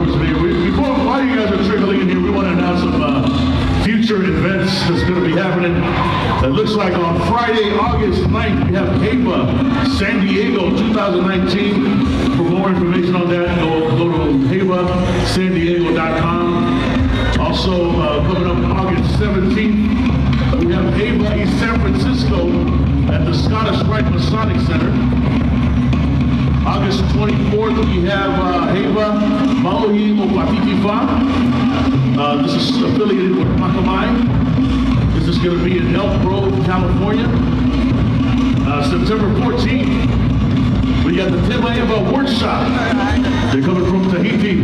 performance today. While you guys are trickling in here, we want to announce some future events that's going to be happening. It looks like on Friday, August 9th, we have HEVA San Diego 2019. For more information on that, go to HEVASanDiego.com. Also, coming up August 17th, we have HEVA East San Francisco at the Scottish Rite Masonic Center. August 24th, we have HEVA Maui Opatikifa. This is affiliated with Makamai. This is going to be in Elk Grove, California. September 14th, we got the Temaeva Workshop. They're coming from Tahiti.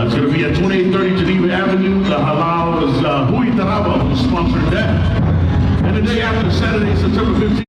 It's going to be at 2830 Geneva Avenue. The Halal is Hui Taraba who sponsored that. And the day after, Saturday, September 15th.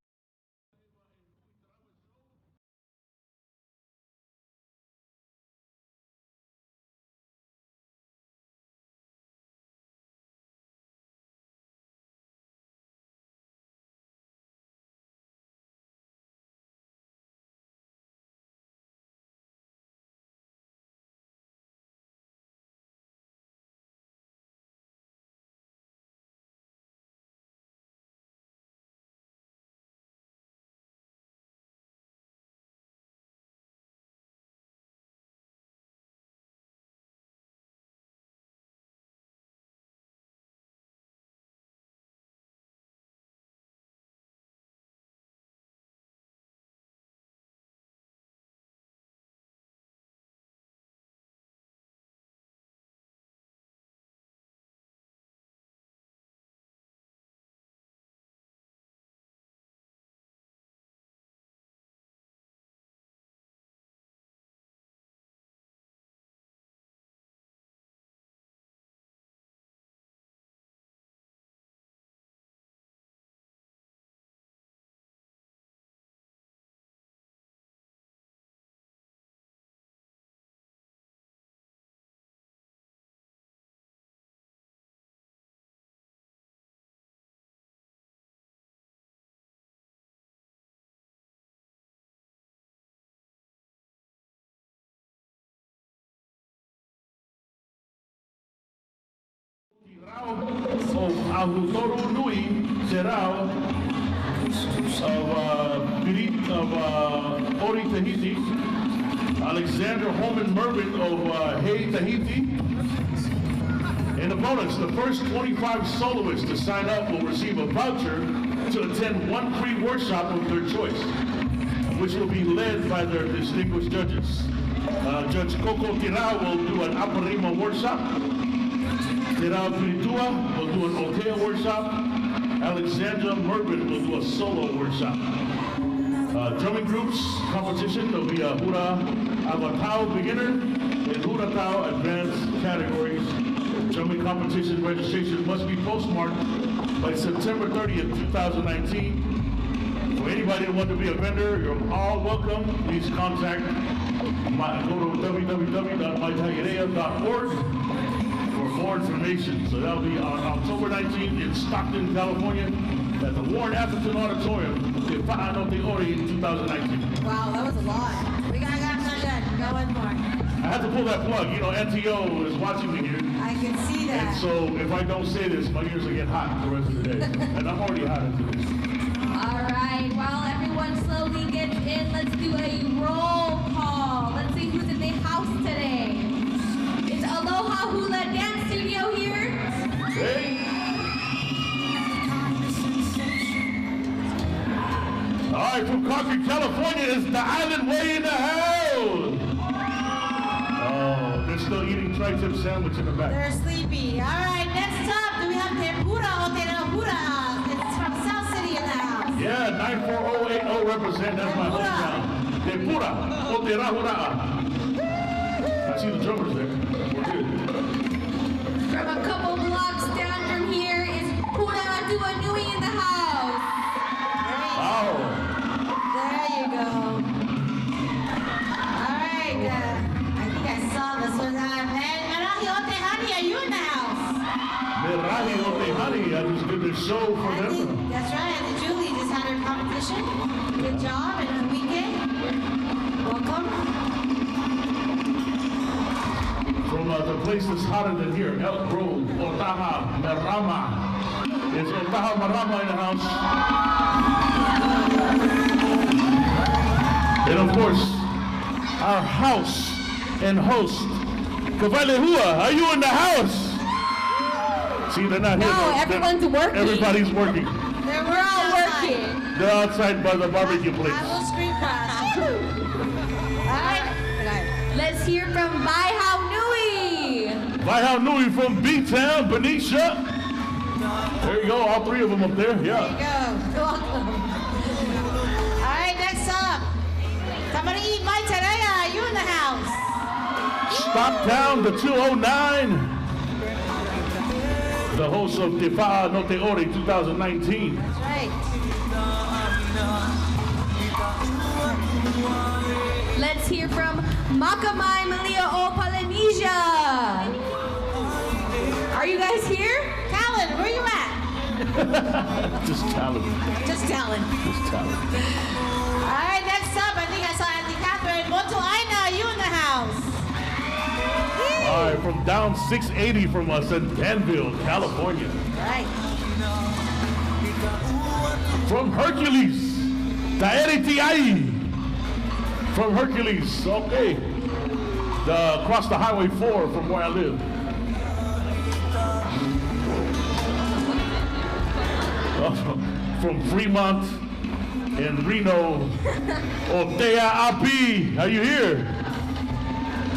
Of Ahutoru Nui Serao of Ori Tahiti, Alexander Holman Mervin of Hey Tahiti. In a bonus, the first 25 soloists to sign up will receive a voucher to attend one free workshop of their choice, which will be led by their distinguished judges. Judge Coco Tirao will do an Aparima workshop. Tirao Piritua will do an Otea workshop. Alexandra Mervin will do a solo workshop. Drumming groups competition, there'll be a Hura Avatao beginner and Hura Tao advanced categories. Drumming competition registration must be postmarked by September 30th, 2019. For anybody that wants to be a vendor, you're all welcome. Please contact go to www.mytayarea.org for more information. So that'll be on October 19th in Stockton, California, at the Warren Atherton Auditorium in Fa'anote Ori in 2019. Wow, that was a lot. We got that done. Go one more. I had to pull that plug. You know, NTO is watching me here. I can see that. And so if I don't say this, my ears will get hot the rest of the day. And I'm already hot into this. All right, while everyone slowly gets in, let's do a roll call. Let's see who's in the house today. Is Aloha Hula Dance Studio here? Hey. All right, from Concord, California, is the Island Way in the house. Oh, they're still eating tri-tip sandwich in the back. They're sleepy. All right, next up, do we have Tempura o Terahura? It's from South City in the house. Yeah, 94080 represent. That's my hometown. Tempura o Terahura. I see the drummers there. We're good. From a couple blocks down from here is Pura Dua Nui in the house. Oh. There you go. All right, I think I saw this one. And Merahi Otehani, are you in the house? Merahi Otehani, I just did the show for them. That's right, and Julie just had her competition. Good job, and a weekend. Welcome. the place that's hotter than here. Elk Grove, Otaha, Marama. It's Otaha Marama in the house. And of course, our house and host, Kavalehua, are you in the house? See, they're not here. No, everyone's working. Everybody's working. We're all working. They're outside by the barbecue place. I will screen pass. Alright. Let's hear from Baihao Nui. Baihao Nui from B-Town, Benicia. There you go, all three of them up there. Yeah. There you go. Welcome. Alright, next up. Tamari'i Mai Teraya, you in the house. Stocktown, the 209. The host of Tefa'a no Te Ori 2019. That's right. Let's hear from Makamai Malia o Polynesia. Are you guys here? Talon, where you at? Just talent. Just Talon. Just talent. Alright, next up, I think I saw Auntie Catherine. Moto Aina, you in the house. All right, from down 680 from us in Danville, California. Right. From Hercules, Taeri Tiai. From Hercules, okay. Across the Highway 4 from where I live. From Fremont and Reno, Otea Api. Are you here?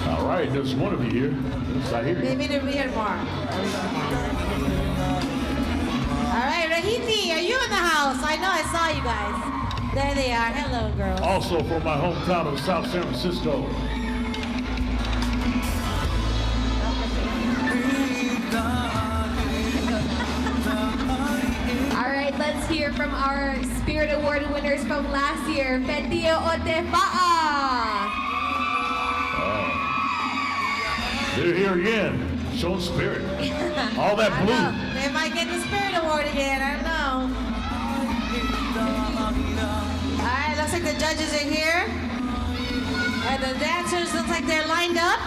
All right, there's one of you here. Yes, I hear you. Maybe they'll be here tomorrow. Alright, Rahiti, are you in the house? I know I saw you guys. There they are. Hello, girls. Also from my hometown of South San Francisco. All right, let's hear from our Spirit Award winners from last year. Fetio Otefa'a. They're here again, showing spirit. All that I blue. know. They might get the Spirit Award again. I don't know. Alright, looks like the judges are here. And the dancers look like they're lined up.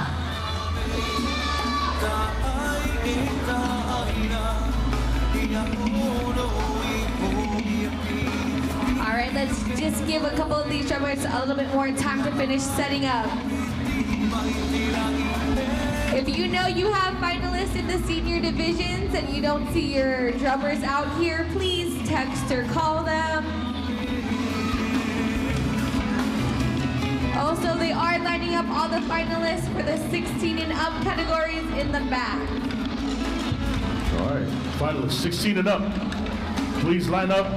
All right, let's just give a couple of these drummers a little bit more time to finish setting up. If you know you have finalists in the senior divisions and you don't see your drummers out here, please text or call them. Also, they are lining up all the finalists for the 16 and up categories in the back. All right, finalists 16 and up. Please line up.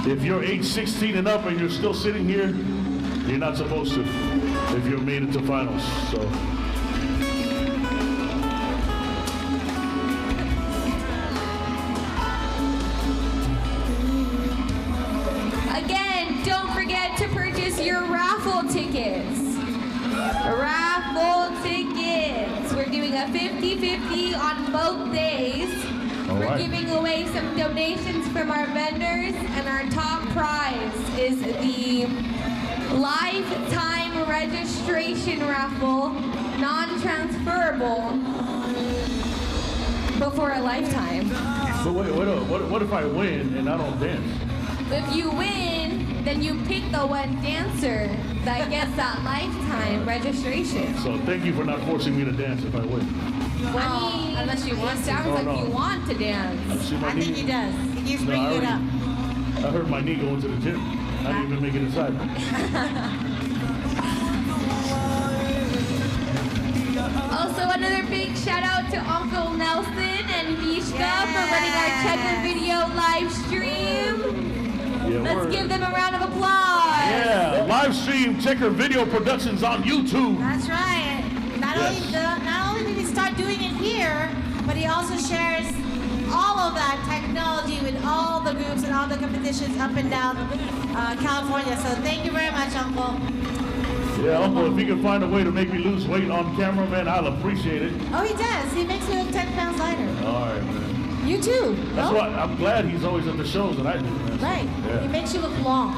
If you're age 16 and up and you're still sitting here, you're not supposed to if you've made it to finals. So. Again, don't forget to purchase your raffle tickets. Raffle tickets. We're doing a 50-50 on both days. All We're right. giving away some donations from our vendors, and our top prize is the lifetime registration raffle, non-transferable, but for a lifetime. But wait, what if I win and I don't dance? If you win, then you pick the one dancer that gets that lifetime registration. So thank you for not forcing me to dance if I win. I mean, unless you want it to. sounds No, like no. you want to dance. See my I think knee? he does. He keeps No, bringing it up. I heard my knee going to the gym. I didn't even make it inside. Also, another big shout out to Uncle Nelson and Mishka for running our checker video live stream. Yeah, Let's word. give them a round of applause. Yeah, live stream Checker Video Productions on YouTube. That's right. Not only did he start doing it here, but he also shares all of that technology with all the groups and all the competitions up and down California. So thank you very much, Uncle. Yeah, Uncle, if you can find a way to make me lose weight on camera, man, I'll appreciate it. Oh, he does. He makes me look 10 pounds lighter. All right, man. You too. That's no? why I'm glad he's always at the shows that I do, man. Right. Yeah. He makes you look long.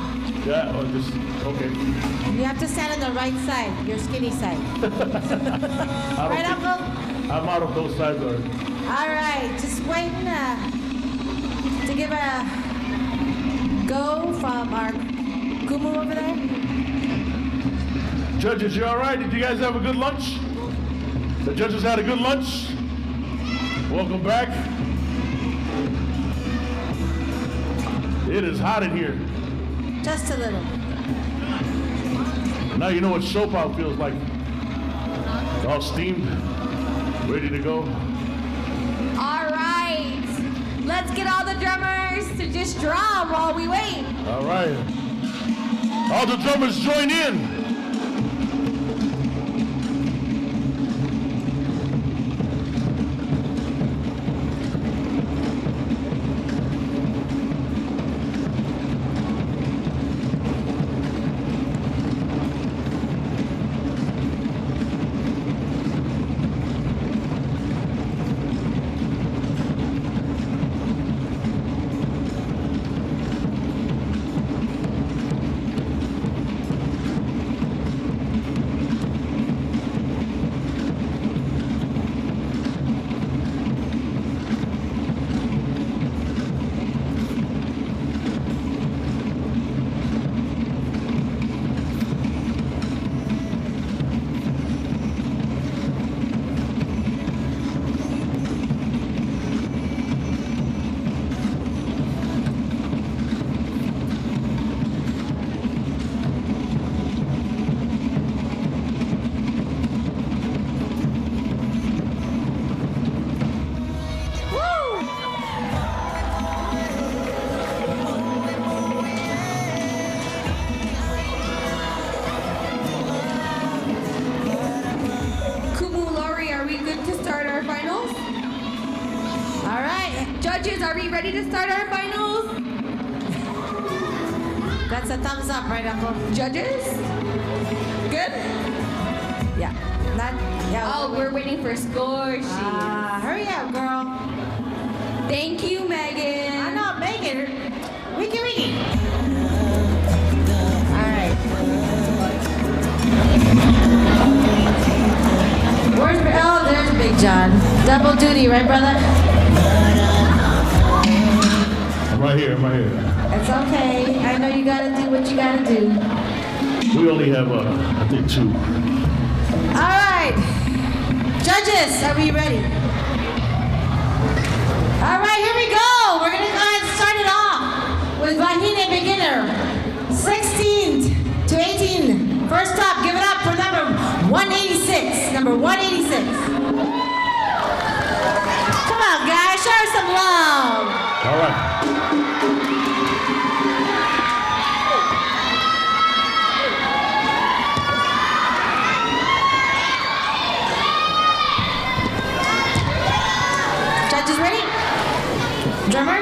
Yeah, or just, okay. You have to stand on the right side, your skinny side. I don't Right, think- Uncle? I'm out of those sides already. All right, just waiting to give a go from our Kumu over there. Judges, you all right? Did you guys have a good lunch? The judges had a good lunch? Welcome back. It is hot in here. Just a little. Now you know what soap out feels like. All steamed, ready to go. All right. Let's get all the drummers to just drum while we wait. All right. All the drummers join in. Judges, are we ready to start our finals? That's a thumbs up, right, Uncle? Judges? Good? Yeah. Not, yeah. Oh, we're waiting for score sheets. Hurry up, girl. Thank you, Megan. I know, Megan. Wiki, wiki. All right. Where's, oh, there's Big John. Double duty, right, brother? I'm right here, I'm right here. It's okay. I know you gotta do what you gotta do. We only have, I think, 2. All right. Judges, are we ready? All right, here we go. We're gonna go ahead and start it off with Vahine Beginner. 16 to 18. First up, give it up for number 186. Number 186. Come on, guys, show her some love. All right. Judges ready? Drummer?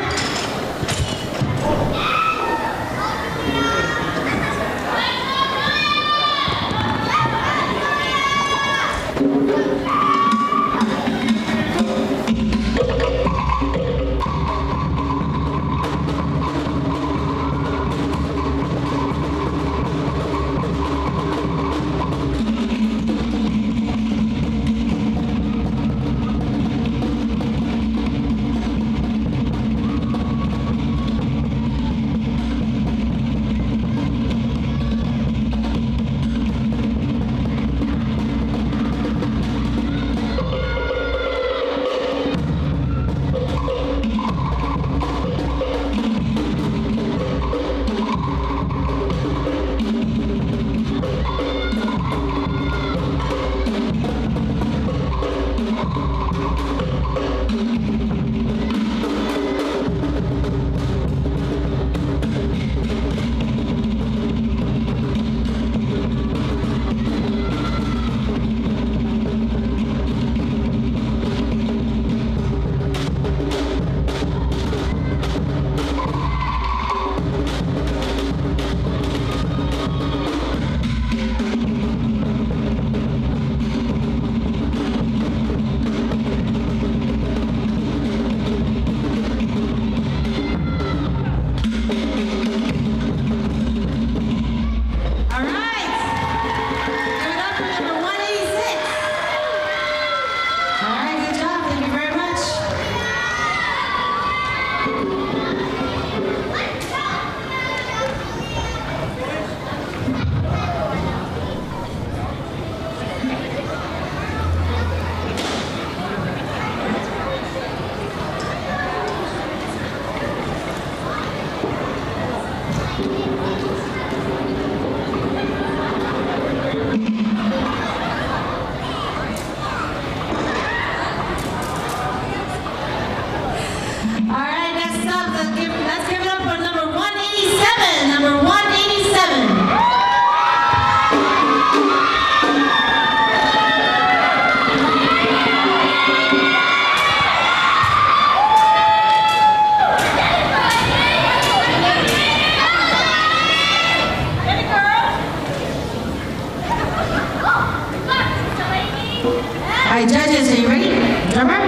right, judges, are you ready? Drummer?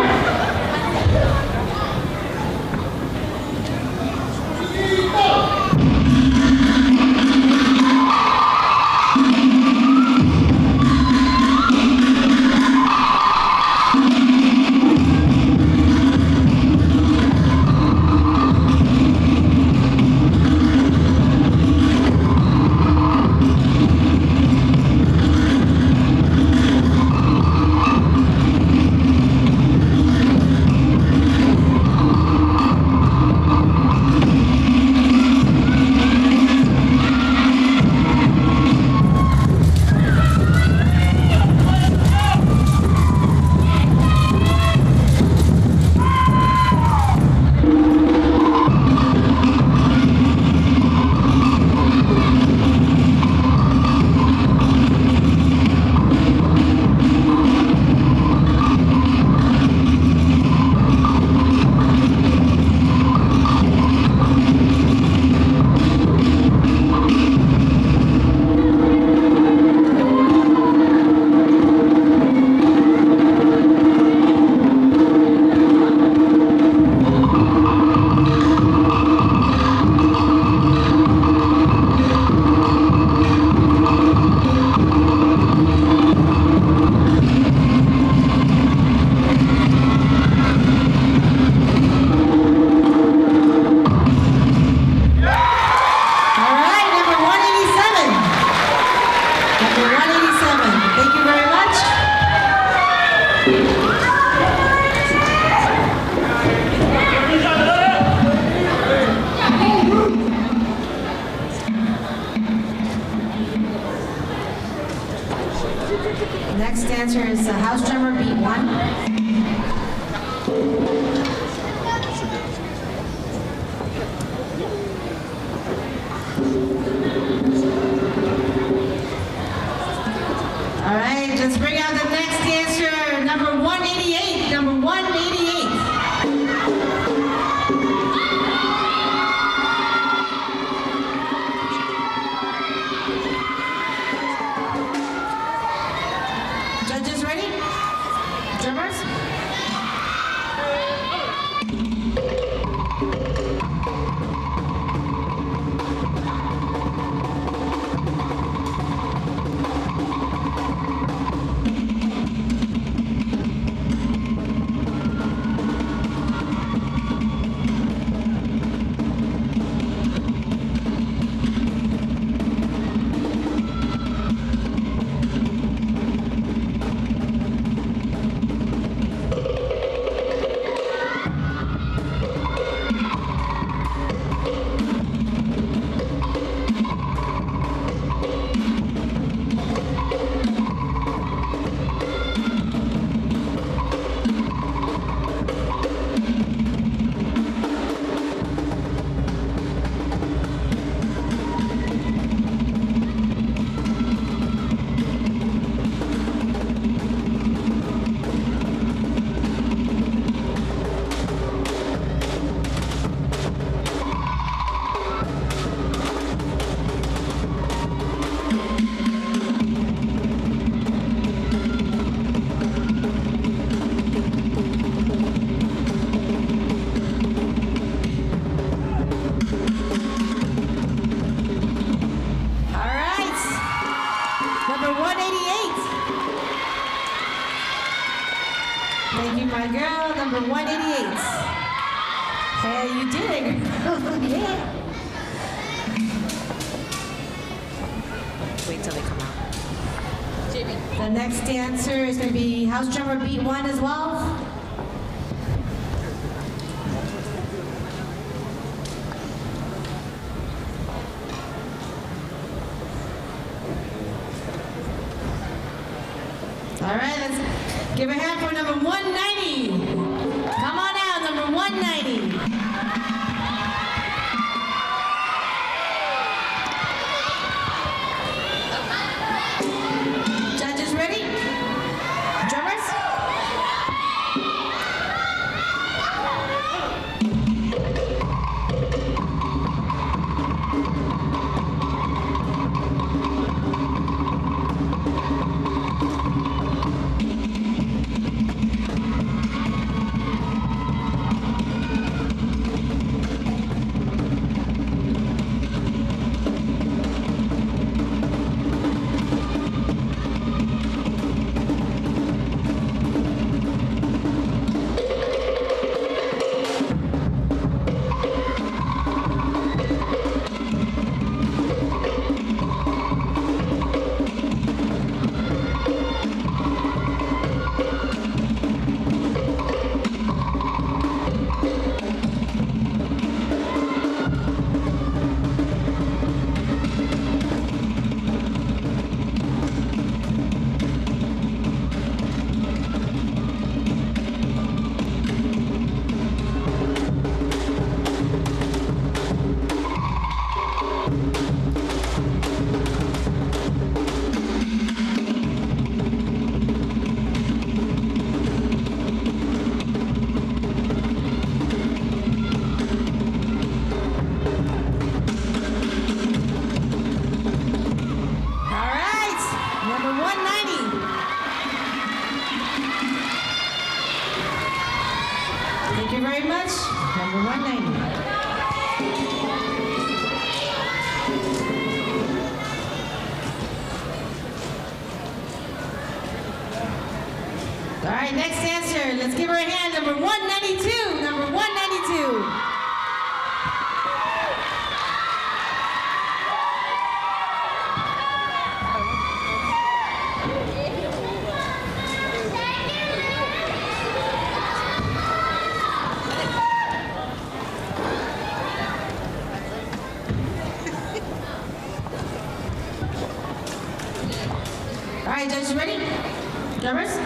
Next dancer is house drummer beat 1. All right, let's bring out the next dancer, number 188. Number 188. Judges ready? Drummers? Thank you, my girl, number 188. Hey, you did it, girl. Yeah. Wait till they come out. The next dancer is going to be house drummer beat 1 as well. All right, let's give a hand for number 190. Come on out, number 190. Judges ready? Drummers? very much. Number 190. All right, next dancer. Let's give her a hand. Number 192. Number 192. All right, judges ready? Drummers?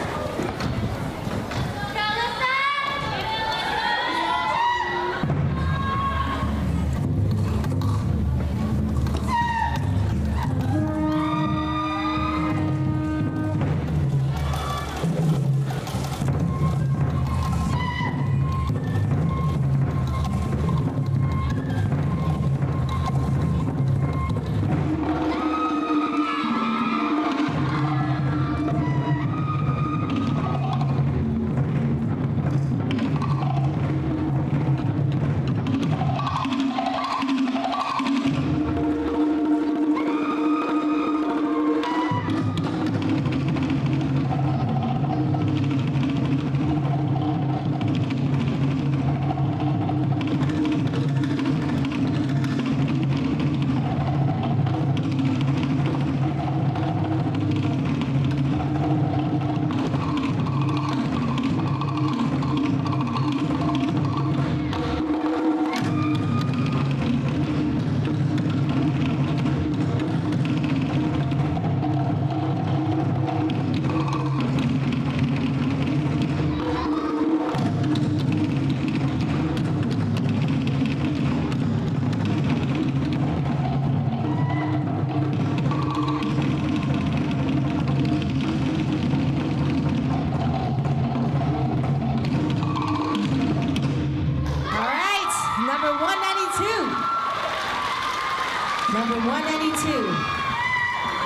Number 192.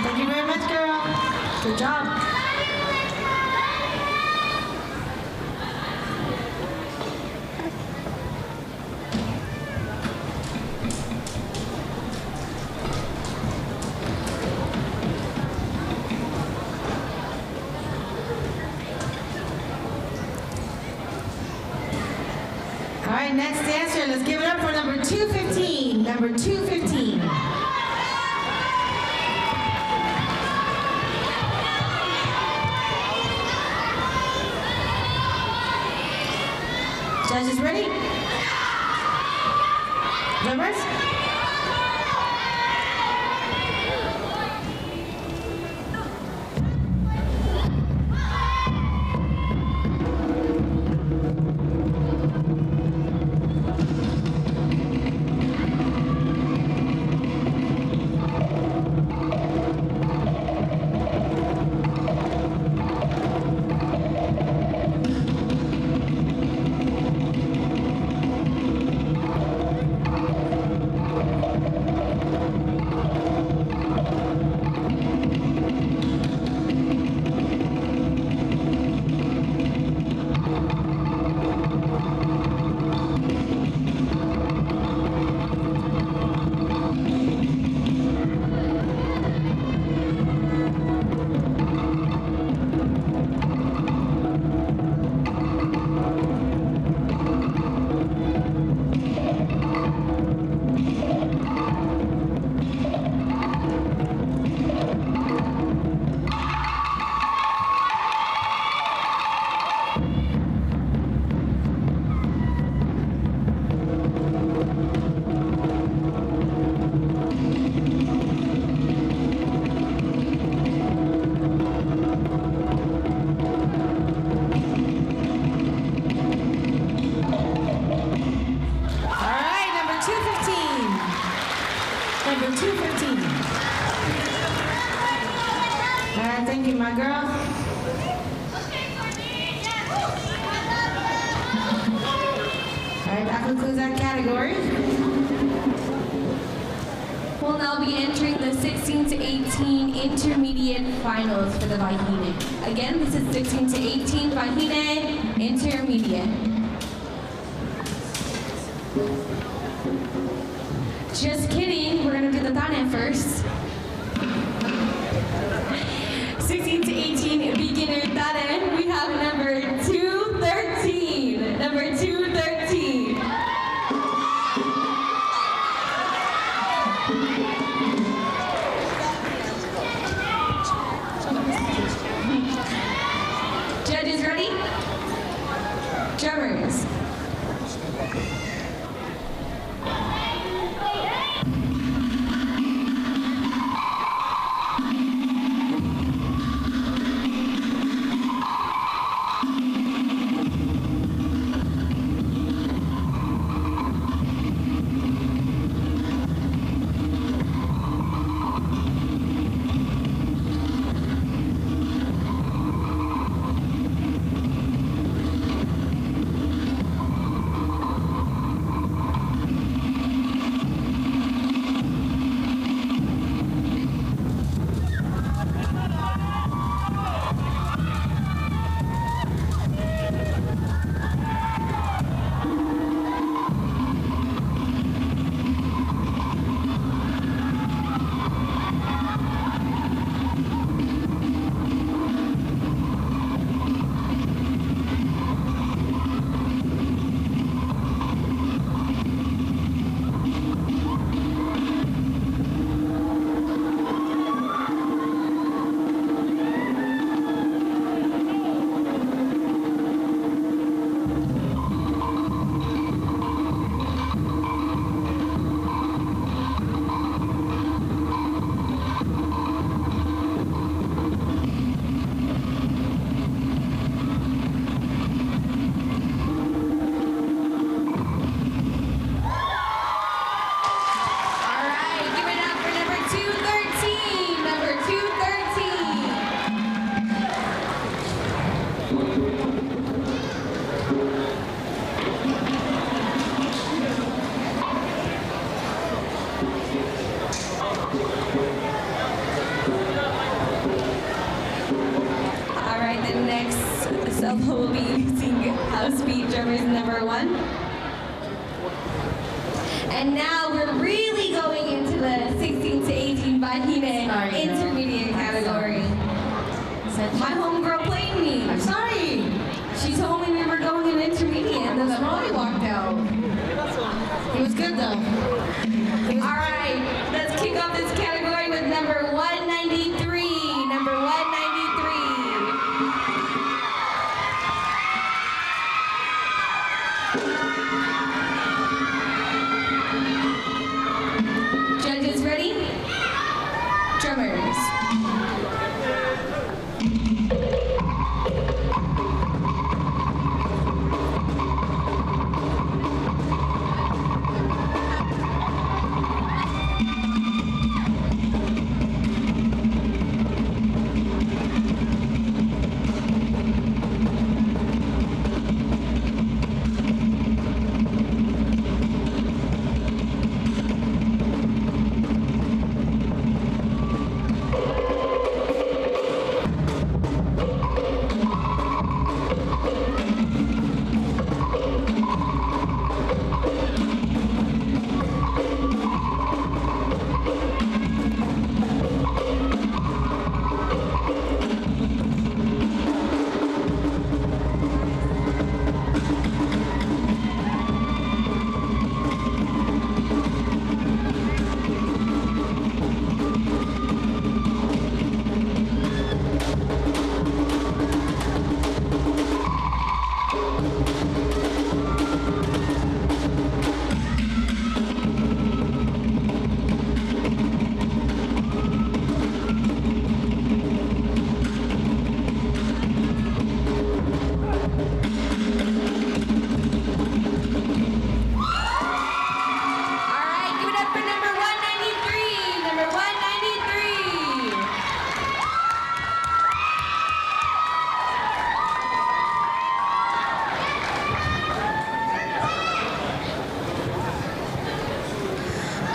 Thank you very much, girl. Good job. All right, next dancer, let's give it up for number 215. Number 215. Judges ready? Drummers? Number 215. Thank you, my girl. All right, that concludes that category. We'll now be entering the 16 to 18 intermediate finals for the Vahine. Again, this is 16 to 18 Vahine intermediate. Just kidding, we're gonna do the tane first. 16 to 18 beginner tane. We have number 213. Number 213. Judges ready? Drummers. Solo will be using house beat drummers number 1. And now we're really going into the 16 to 18 Bahine intermediate category. My homegirl played me. I'm sorry. She told me we were going in intermediate and then the Molly walked out. He was good though. Alright, let's kick off this category with number 193. Number 193. Judges ready? Drummers.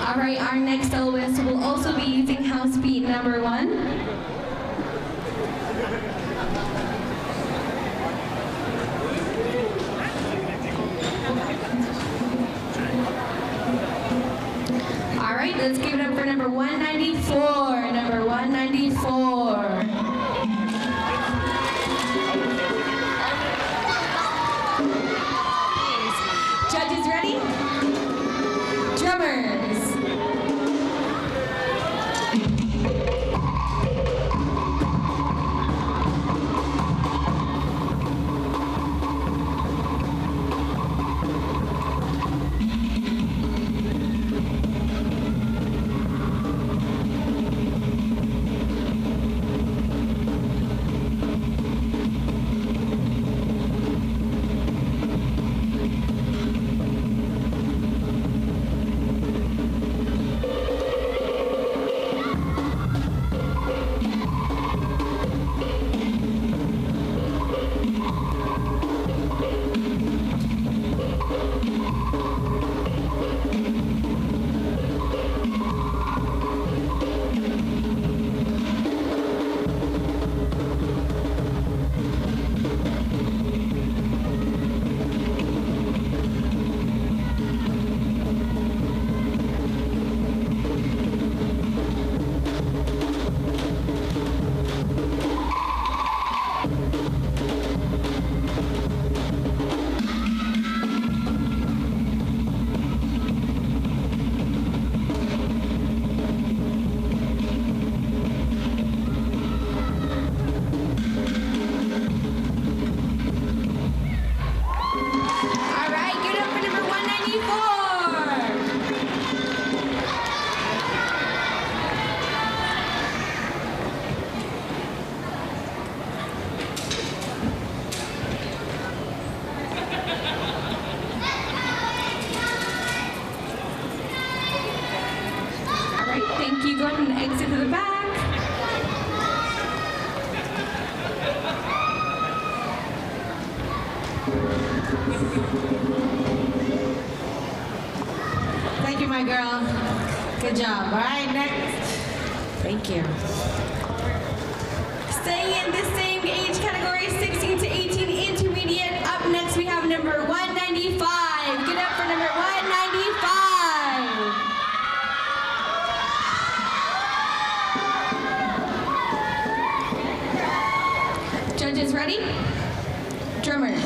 Alright, our next soloist will also be using house beat number 1. Thank you, my girl. Good job. All right, next. Thank you. Staying in the same age category, 16 to 18 intermediate. Up next, we have number 195. Get up for number 195. Judges ready? Drummers.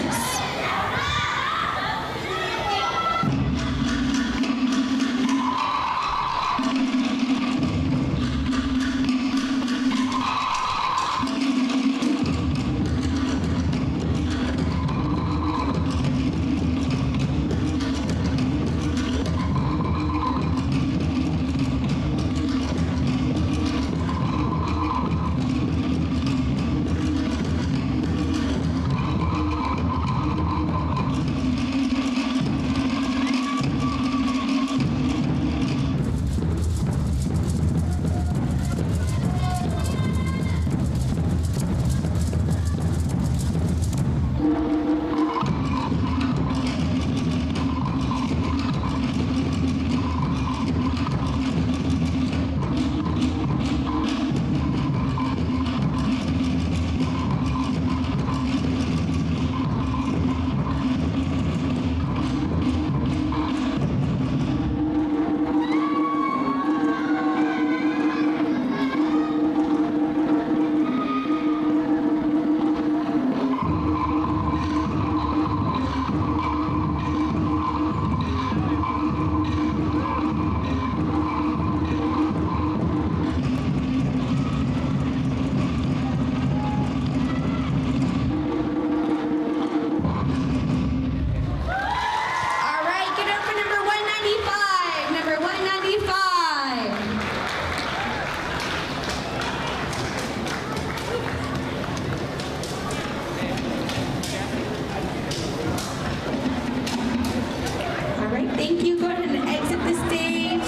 Thank you. Go ahead and exit the stage.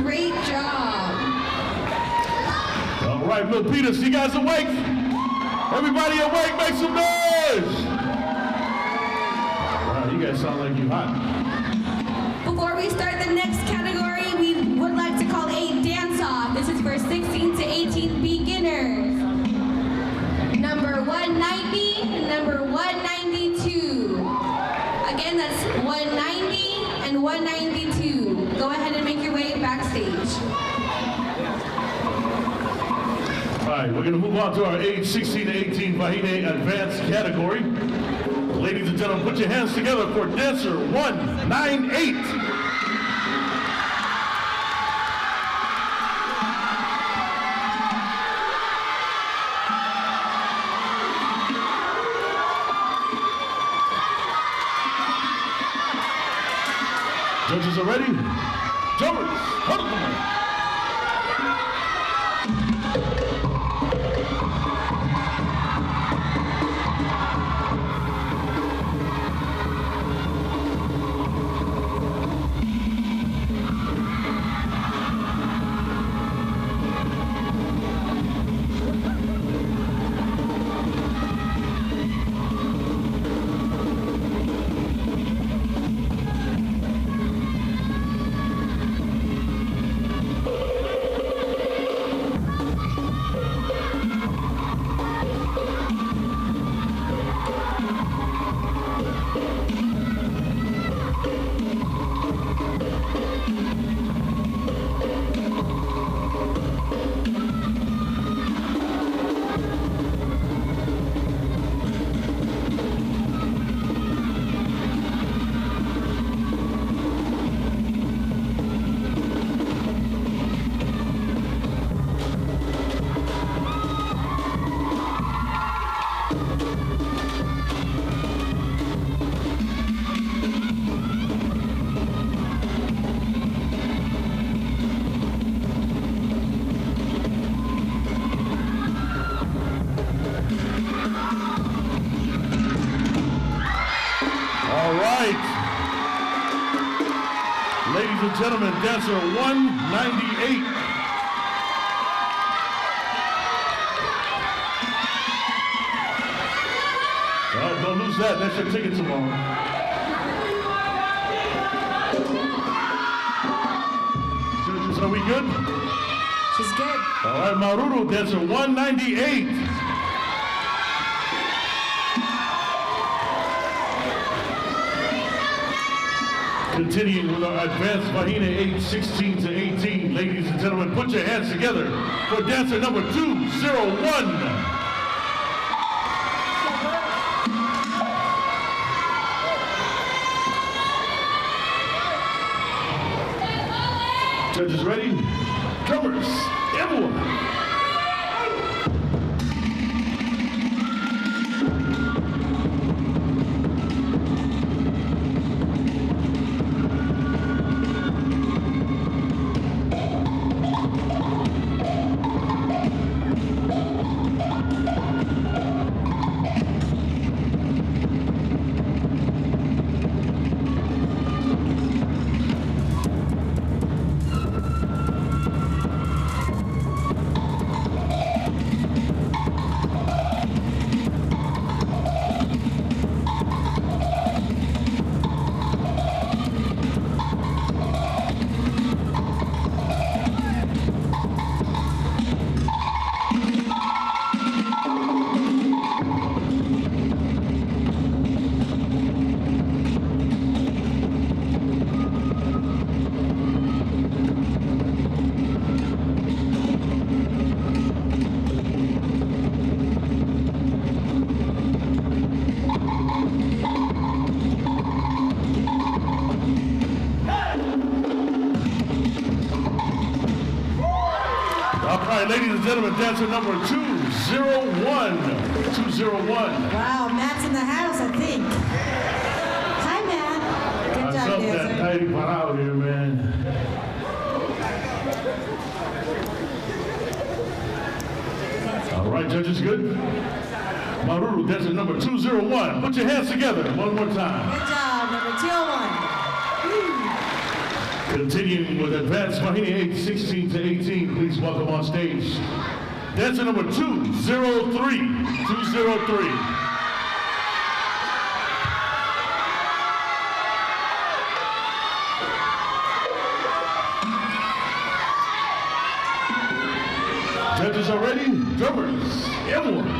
Great job. All right, Milpitas, you guys awake? Everybody awake, make some noise! Wow, you guys sound like you hot. Before we start the next category, we would like to call a dance-off. This is for 16 to 18 beginners. Number 190 and number 192. Again, that's 190 and 192. Go ahead and make your way backstage. All right, we're gonna move on to our age 16 to 18 Vahine advanced category. Ladies and gentlemen, put your hands together for dancer 198. Judges are ready? Drummers, hold on. Ladies and gentlemen, dancer 198. Don't lose that. That's your ticket tomorrow. Judges, are we good? She's good. All right, Maruru, dancer 198. Continuing with our advanced Vahina age 16 to 18. Ladies and gentlemen, put your hands together for dancer number 201. Judges ready? Drummers, everyone. Ladies and gentlemen, dancer number 201. 201. Wow, Matt's in the house, I think. Hi, Matt. Good job, dancer. That tidy parado here, man. All right, judges, good? Maruru, dancer number 201. Put your hands together one more time. Good job, number 201. Continuing with advanced Vahina age 16 to 18, please welcome on stage dancer number 203. 203. Judges are ready. Drummers, everyone.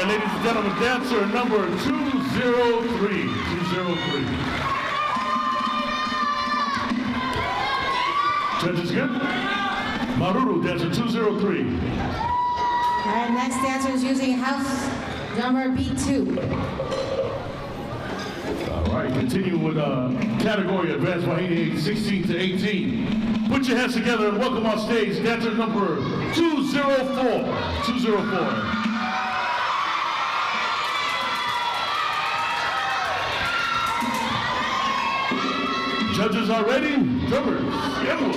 Ladies and gentlemen, dancer number 203. 203. Judges good? Maruru, dancer 203. All right, next dancer is using house drummer B2. All right, continue with category advanced Vahina age 16 to 18. Put your hands together and welcome on stage dancer number 204. 204. Judges are ready. Drummers, everyone.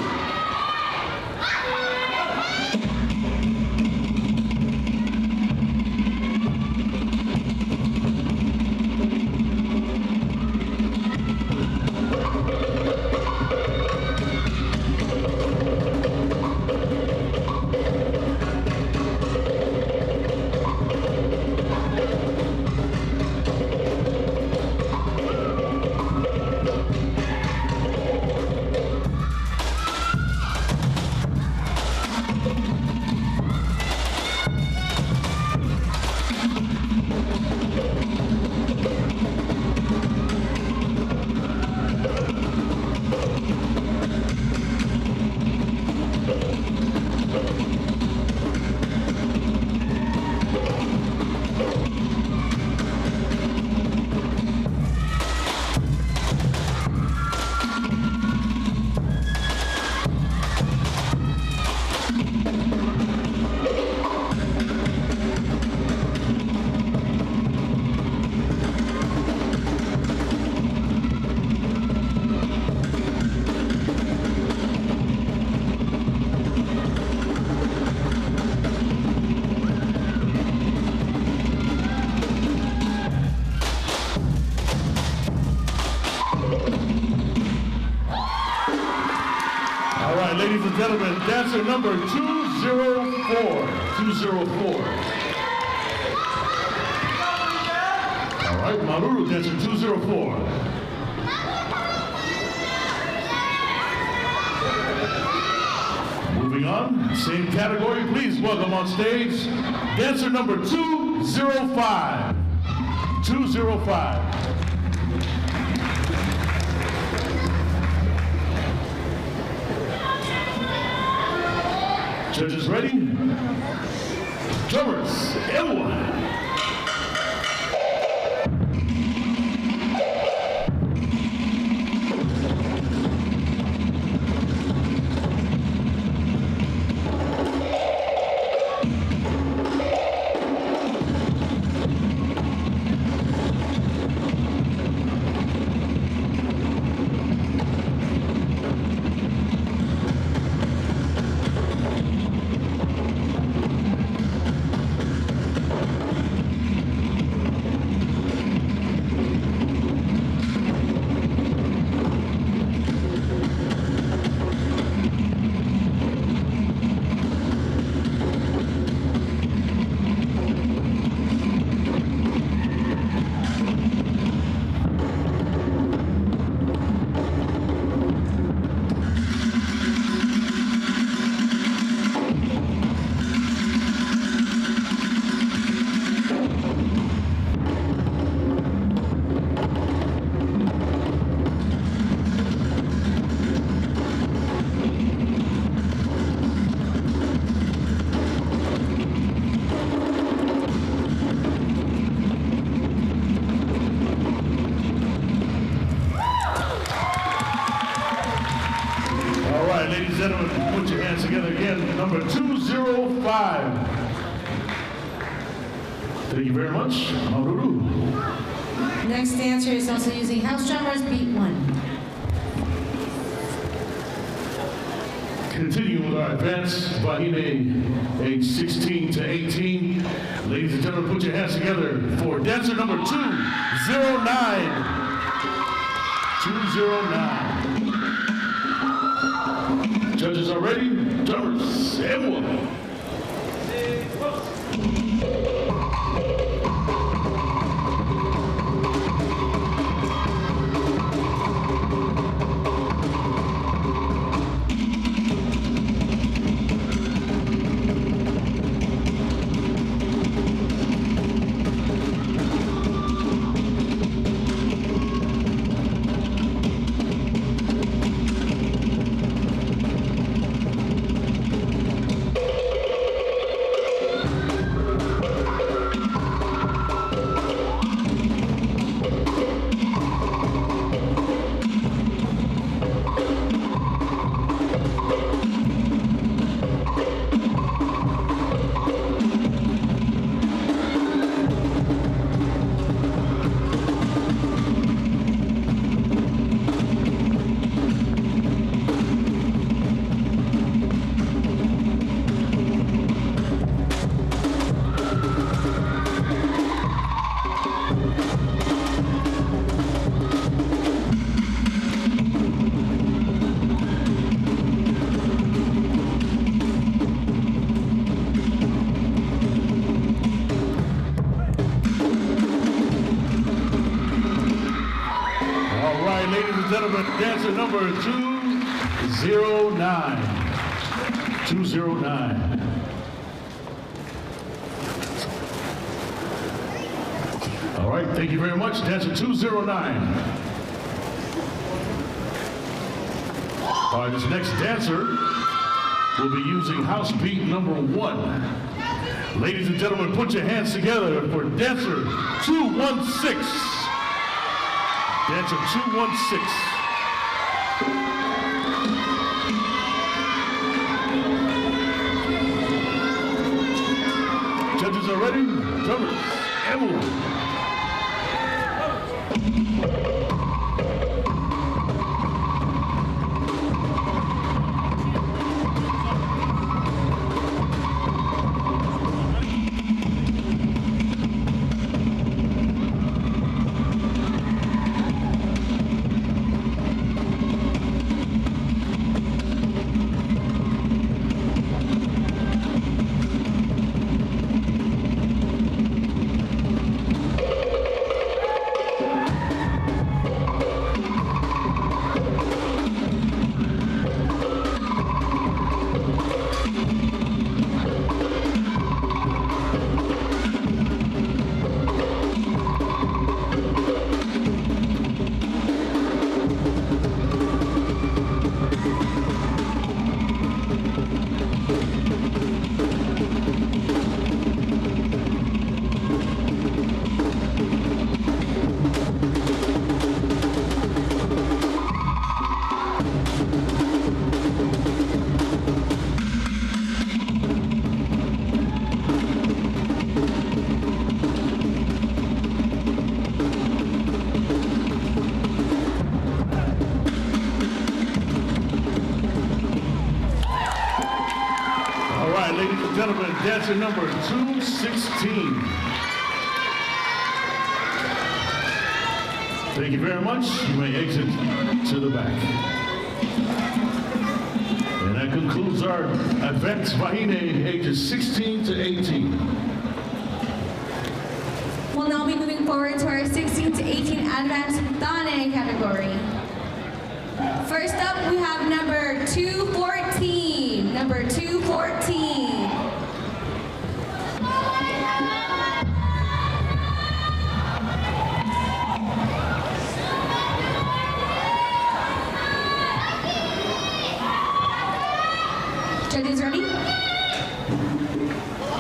All right, ladies and gentlemen, dancer number 204. 204. All right, Maruru, dancer 204. Moving on, same category, please welcome on stage dancer number 205. 205. Judges ready? Drummers, everyone. Ladies and gentlemen, put your hands together again. Number 205. Thank you very much, Maruru. Next dancer is also using house drummers, beat 1. Continuing with our advanced Vahine, age 16 to 18. Ladies and gentlemen, put your hands together for dancer number 209. 209. Judges are ready. Drummers, everyone. Gentlemen, dancer number 209. 209. All right, thank you very much, dancer 209. All right, this next dancer will be using house beat number 1. Ladies and gentlemen, put your hands together for dancer 216. Dancer 216. Judges are ready. Drummers, everyone. gentlemen, dancer number 216. Thank you very much. You may exit to the back. And that concludes our advanced Vahine ages 16 to 18. We'll now be moving forward to our 16 to 18 advanced Dane category. First up, we have number 214. Number 214. Judges ready?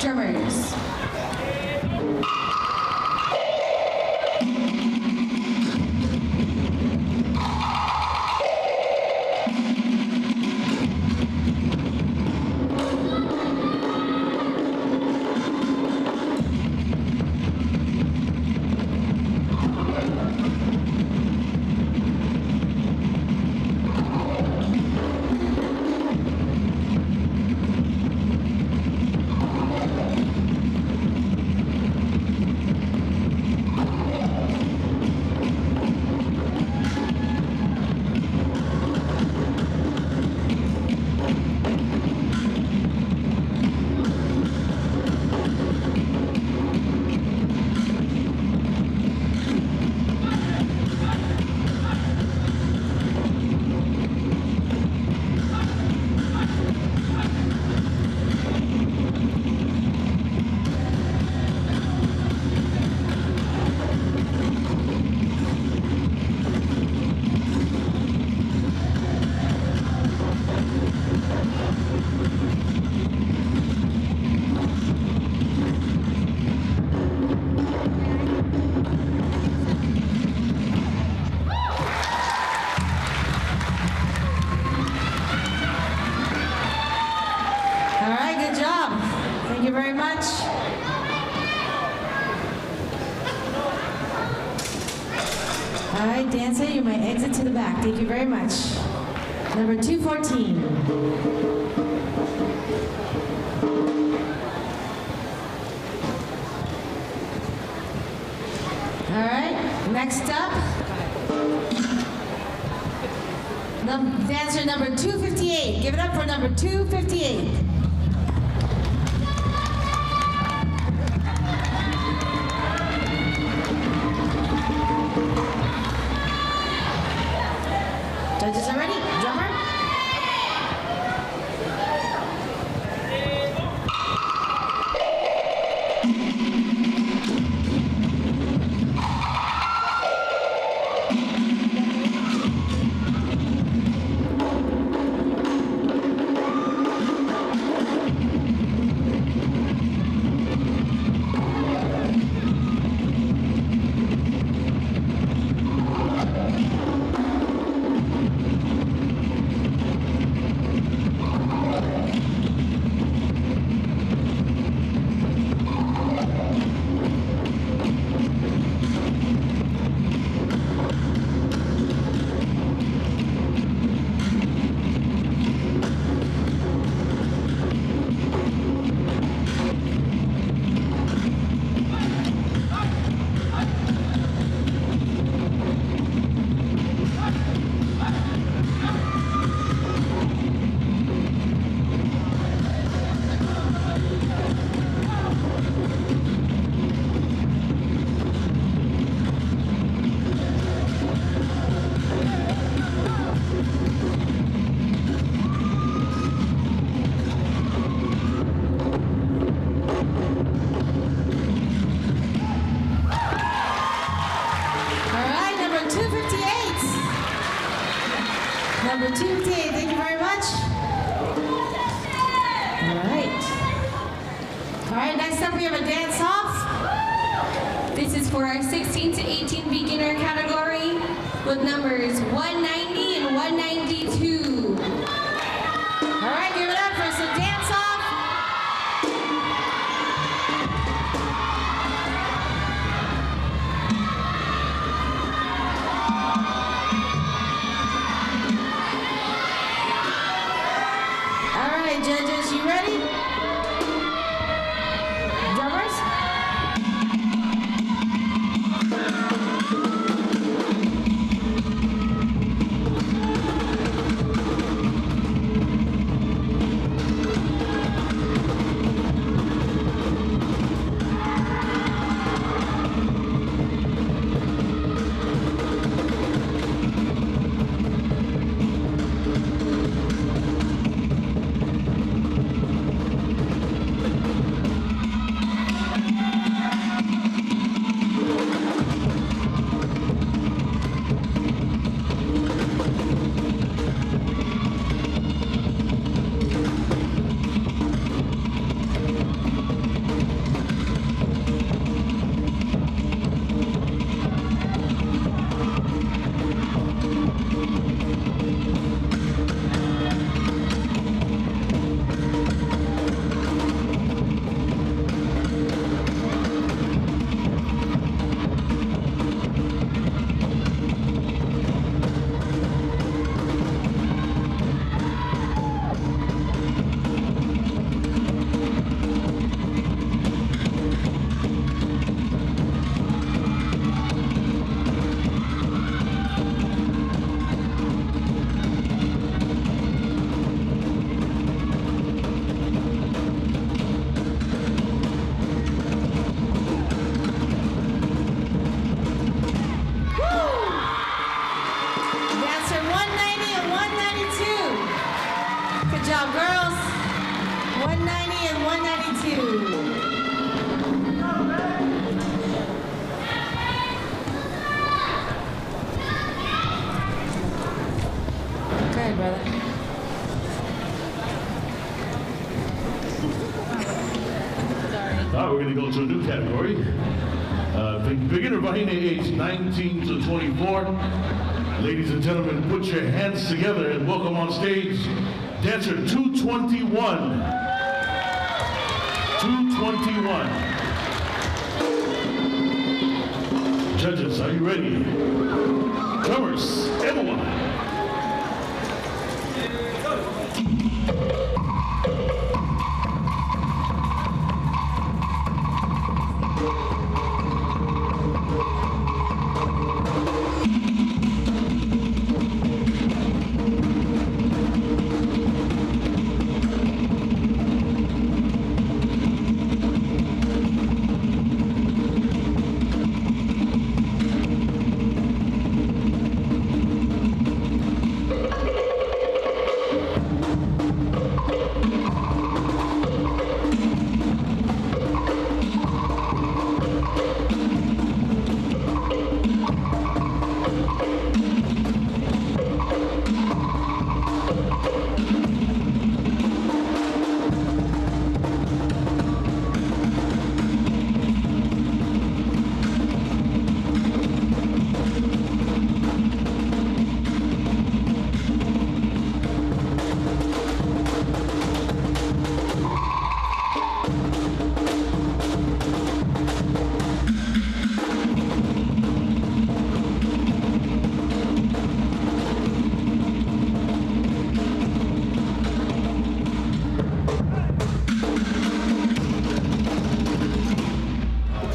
Drummers. Thank you very much. All right, dancer, you may exit to the back. Thank you very much. Number 214. All right, next up, dancer number 258. Give it up for number 258. Judges are ready. Drummer. Number 258, thank you very much. All right, next up we have a dance-off. This is for our 16 to 18 beginner category with numbers 190 and 192. All right, give it up for some dance-off. Judges, you ready? Good job, girls. 190 and 192. Good, brother. Now we're going to go to a new category. Beginner Vahine, age 19 to 24. Ladies and gentlemen, put your hands together and welcome on stage dancer 221. 221. Judges, are you ready? Drummers, everyone.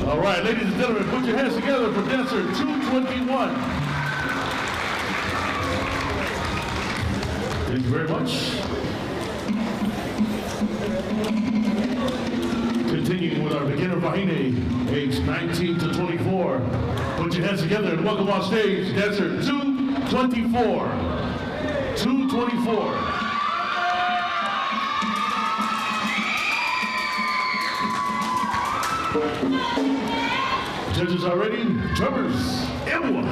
All right, ladies and gentlemen, put your hands together for dancer 221. Thank you very much. Continuing with our beginner Vahine, age 19 to 24. Put your hands together and welcome on stage dancer 224. 224. Judges are ready. Drummers, everyone.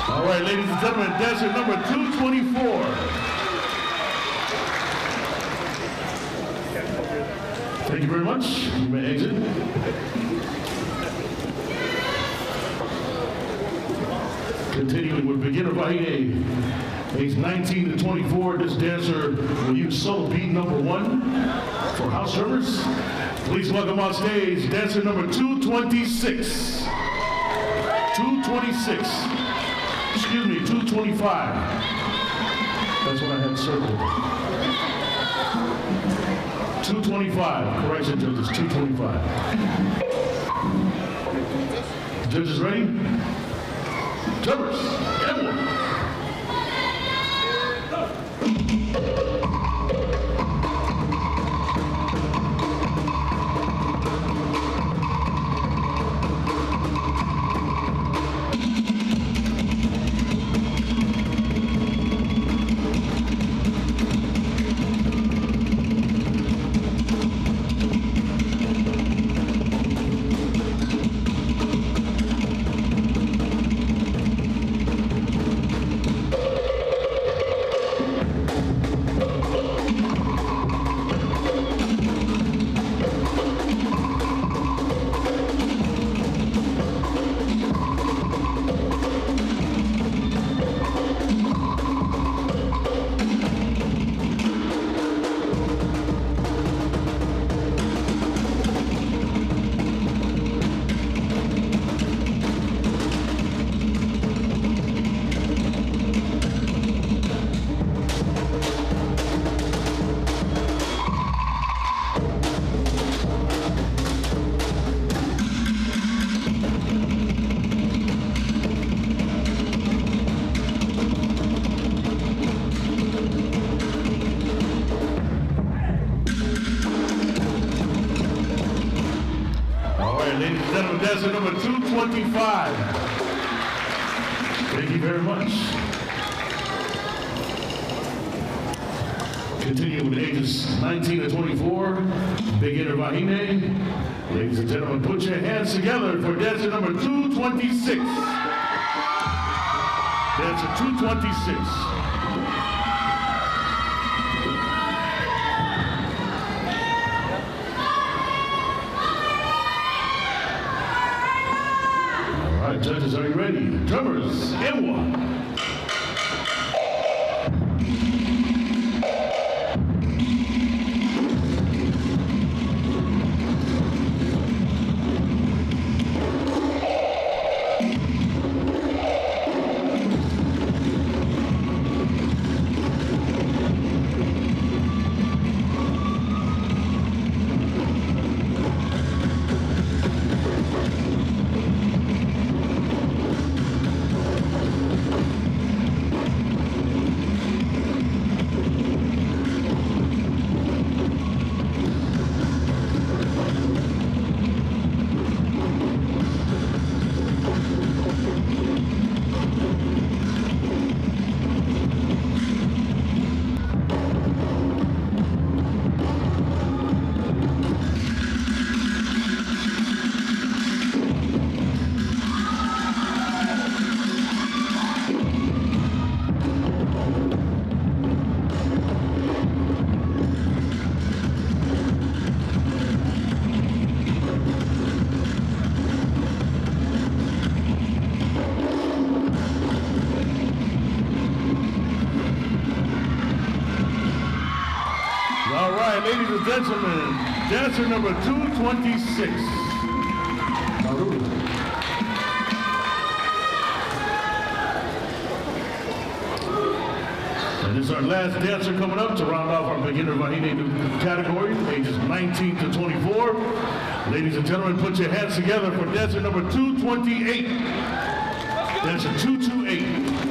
All right, ladies and gentlemen, dancer number 224. Thank you very much. You may exit. Continuing with beginner Vahine, age 19 to 24. This dancer will use solo beat number 1 for house drummers. Please welcome on stage dancer number 226. 226. Excuse me, 225. That's what I had circled. 225. Correction, judges. 225. Judges ready? Drummers, everyone. right, ladies and gentlemen, dancer number 225. Thank you very much. Continuing with ages 19 to 24, beginner Vahine. Ladies and gentlemen, put your hands together for dancer number 226. Dancer 226. All right, judges, are you ready? Drummers, Ewa. All right, ladies and gentlemen, dancer number 226. Maru. And this is our last dancer coming up to round off our beginner Vahine category, ages 19 to 24. Ladies and gentlemen, put your hands together for dancer number 228. Dancer 228.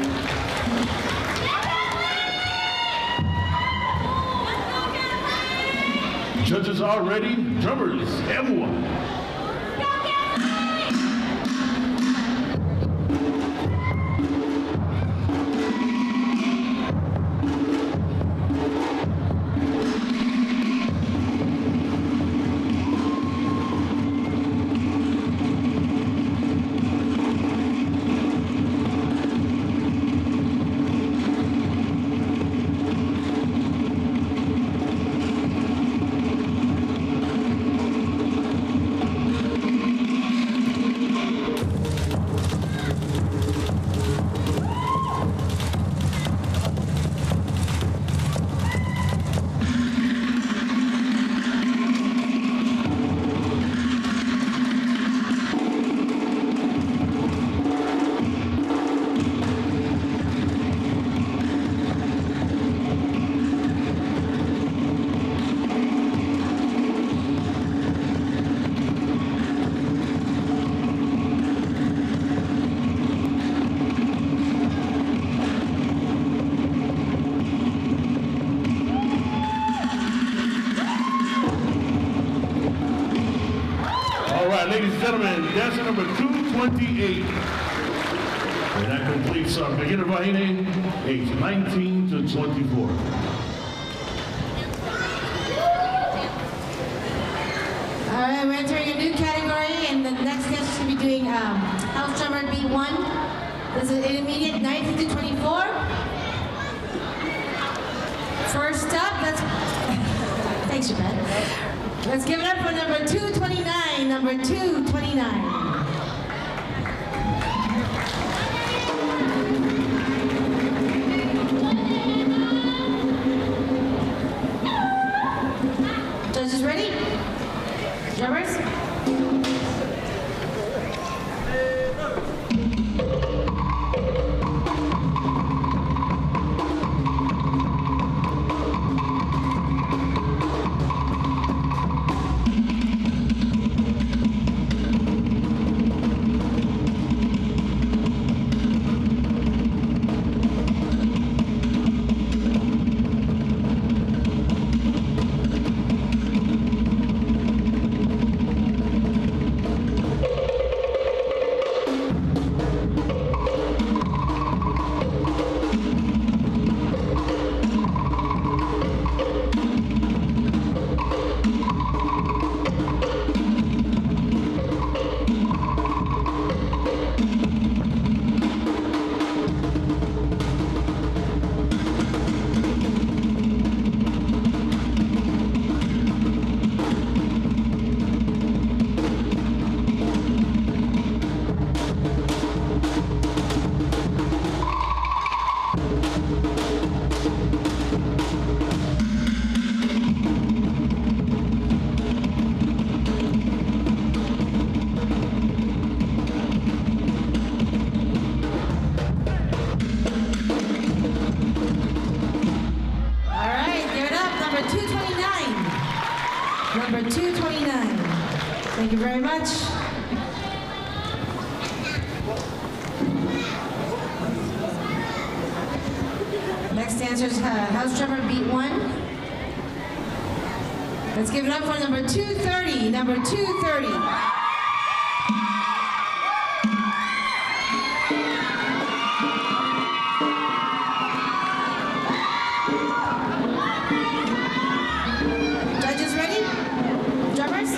Judges are ready. Drummers, everyone. Ladies and gentlemen, dancer number 228. And that completes our beginner Vahine, age 19 to 24. All right, we're entering a new category, and the next guest is going to be doing house drummer B1. This is intermediate 19 to 24. First up, let's thanks, Japan. Let's give it up for number 229. Number 229. Judges ready? Drummers? 229. Thank you very much. Next dancer is house drummer beat 1. Let's give it up for number 230. Number 230. Judges ready? Drummers?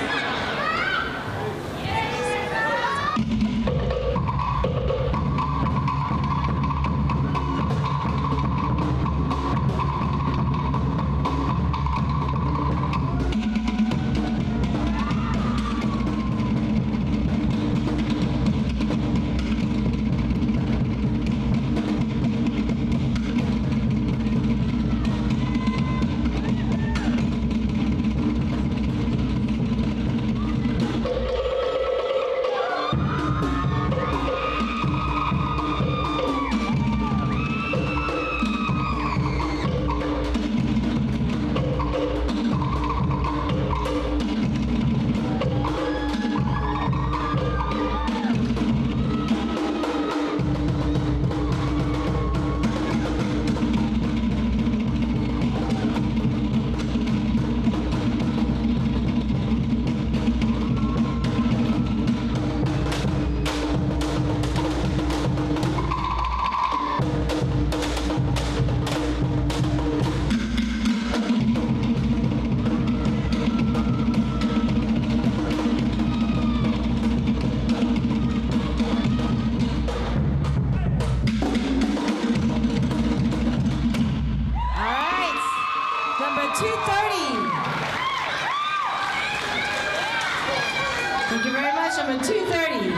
Number 230.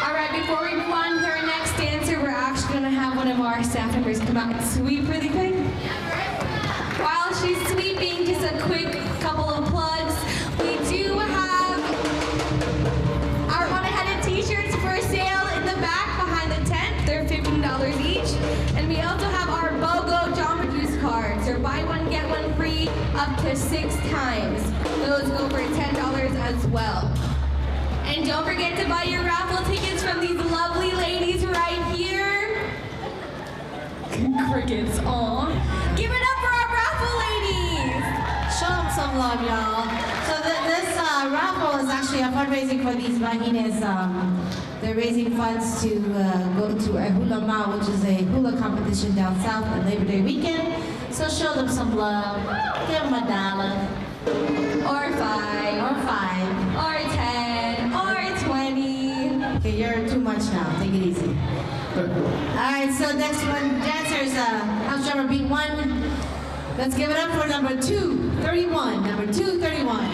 All right, before we move on to our next dancer, we're actually going to have one of our staff members come out and sweep really quick. While she's sweeping, just a quick couple of plugs. We do have our One-Headed t-shirts for sale in the back behind the tent. They're $15 each. And we also have our BOGO Jamba Juice cards. They're buy one, get one free up to 6 times. Those go for $10 as well. And don't forget to buy your raffle tickets from these lovely ladies right here. Crickets, aw. Give it up for our raffle ladies. Show them some love, y'all. So this raffle is actually a fundraising for these vagines. They're raising funds to go to a hula ma, which is a hula competition down south on Labor Day weekend. So show them some love. Give them $1. Or 5. Or 5. Or 10. Or 20. Okay, you're too much now. Take it easy. Alright, so next one, dancers, house drummer beat 1. Let's give it up for number 231. Number 231.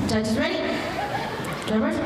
Judges ready? Drummers?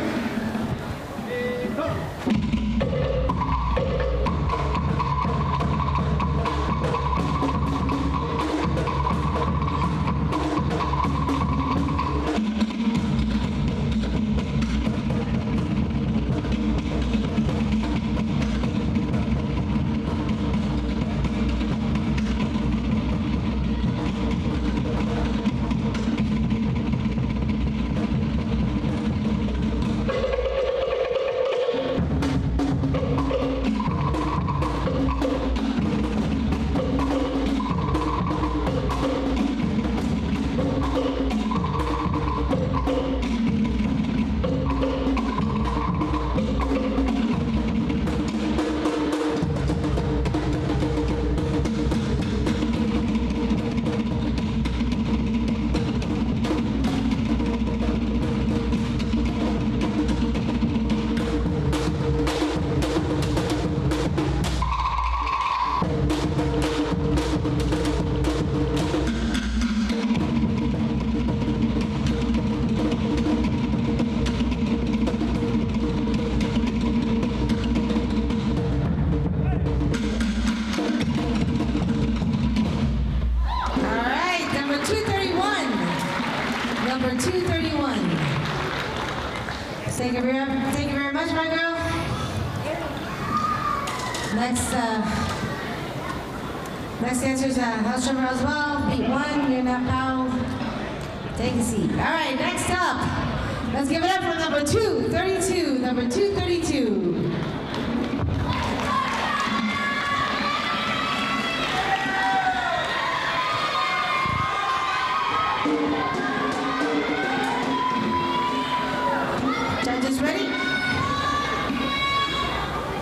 Thank you very much, my girl. Next dancer's house drummer as well. Beat 1, you're not foul. Take a seat. All right, next up. Let's give it up for number 232. Number 232. Judges ready?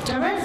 Drummers?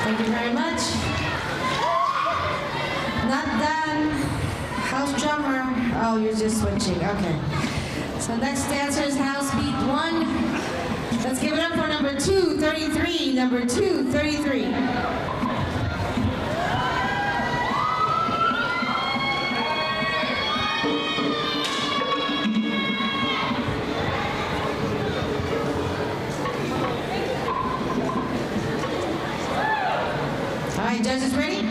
Thank you very much. Not done. House drummer. Oh, you're just switching. Okay. So next dancer is house beat 1. Let's give it up for number 233. Number 233. All right, judges ready?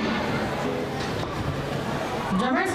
Drummers?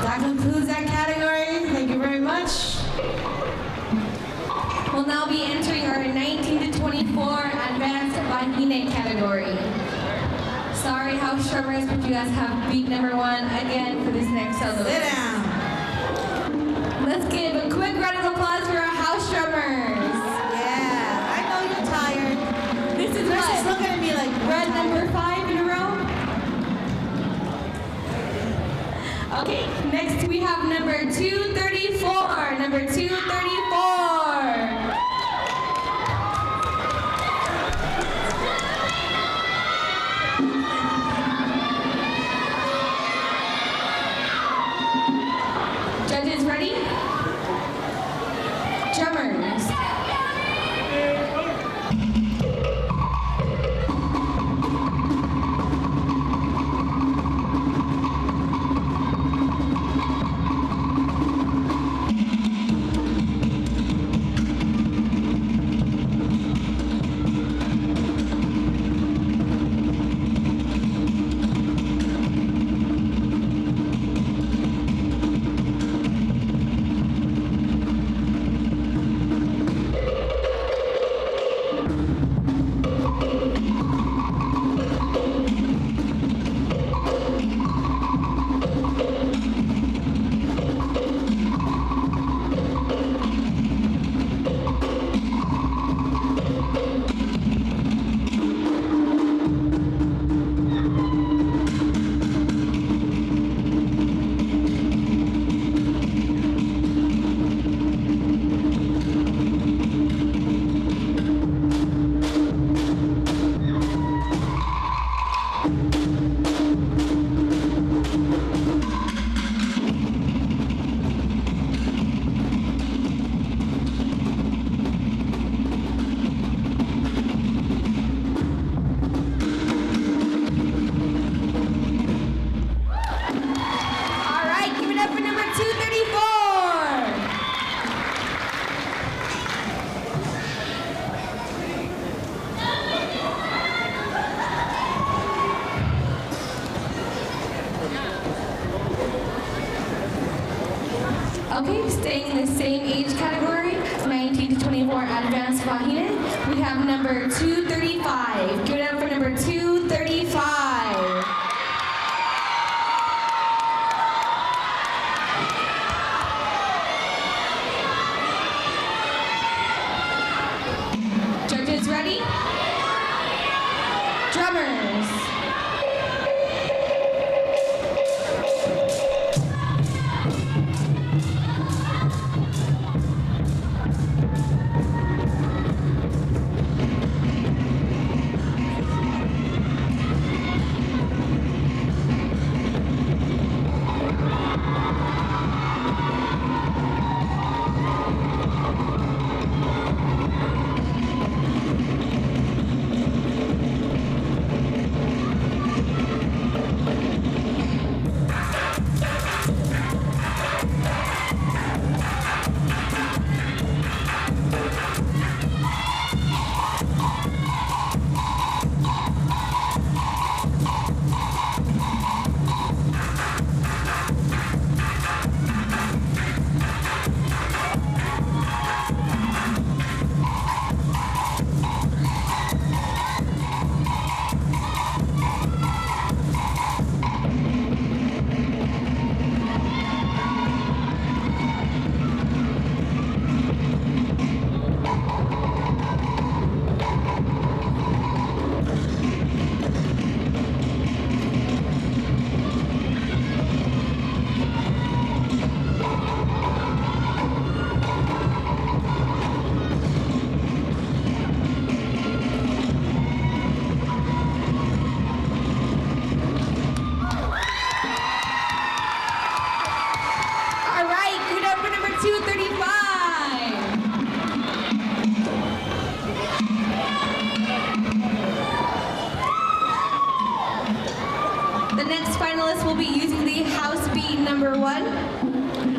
That concludes that category. Thank you very much. We'll now be entering our 19 to 24 advanced Bahine category. Sorry, house drummers, but you guys have beat number 1 again for this next solo. Sit down. Let's give a quick round of applause for our house drummers. Yeah, I know you're tired. This is Chris is what? looking at me like, Red number 5 in a row. Okay, next we have number 234. Number 234. Judges ready? Drummers. Okay, staying in the same age category, 19 to 24 advanced Wahine, we have number 235. Give it up for number 235. Judges ready? Drummers. The next finalist will be using the house beat number 1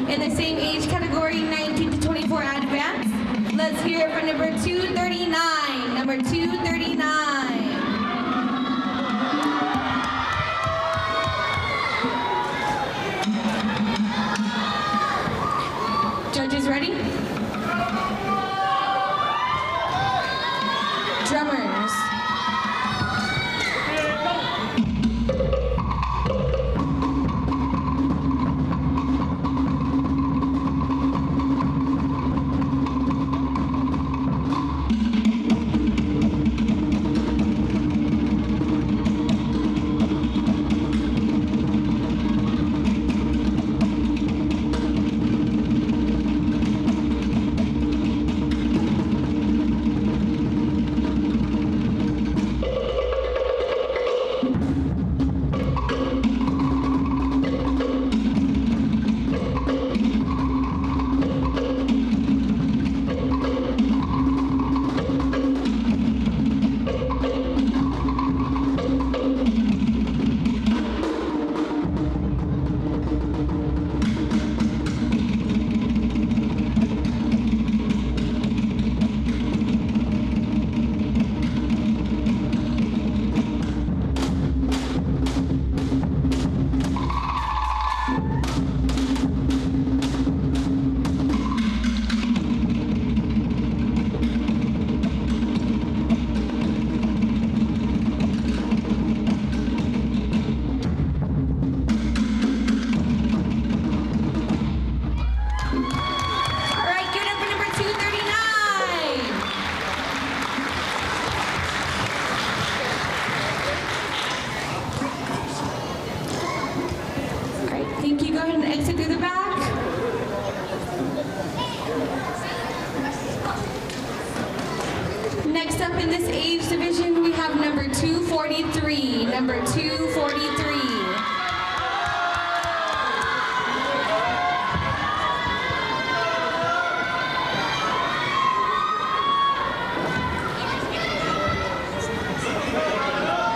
in the same age category, 19 to 24 advanced. Let's hear it for number 239. Number 239. Judges ready? Drummers. Thank you. Go ahead and exit through the back. Next up in this age division, we have number 243. Number 243.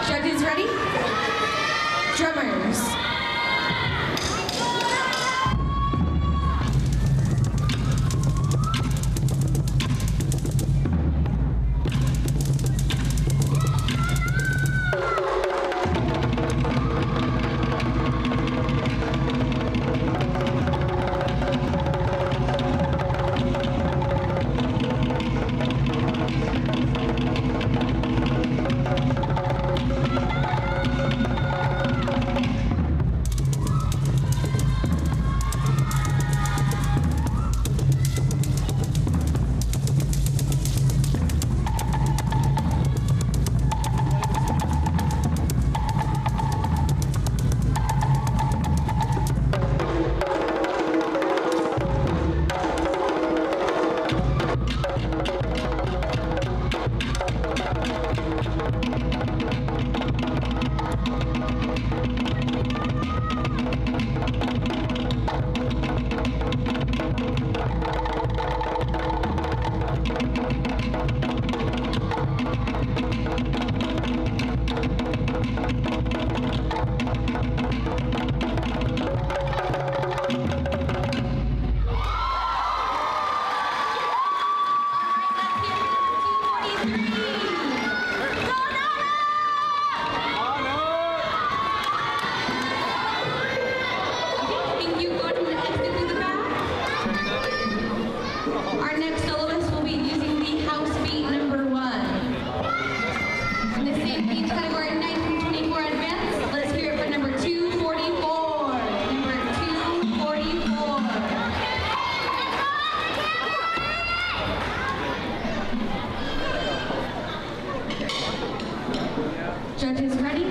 Judges ready? Drummers. Thank you. Go ahead and exit through the back. Our next soloist will be using the house beat number 1. In the same age category, 1924 advanced. Let's hear it for number 244. Number 244. Judges ready?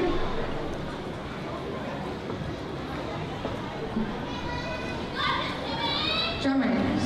Drummers.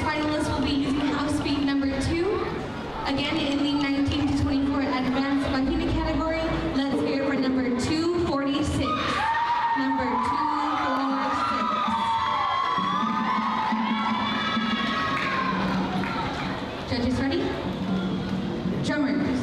finalists will be using house beat number 2. Again, in the 19 to 24 advanced Bahina category, let's hear it for number 246. Number 246. Judges ready? Drummers.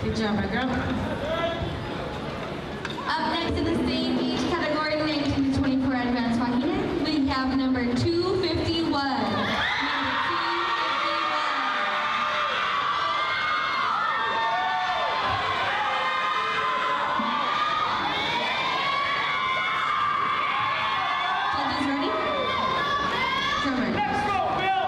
Good job, my girl. Up next in the same age category, 19 to 24 advanced Bahina, we have number 251. Judges ready? Drummers. Let's go, Bill!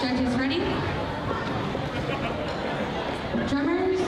Judges ready? Drummers?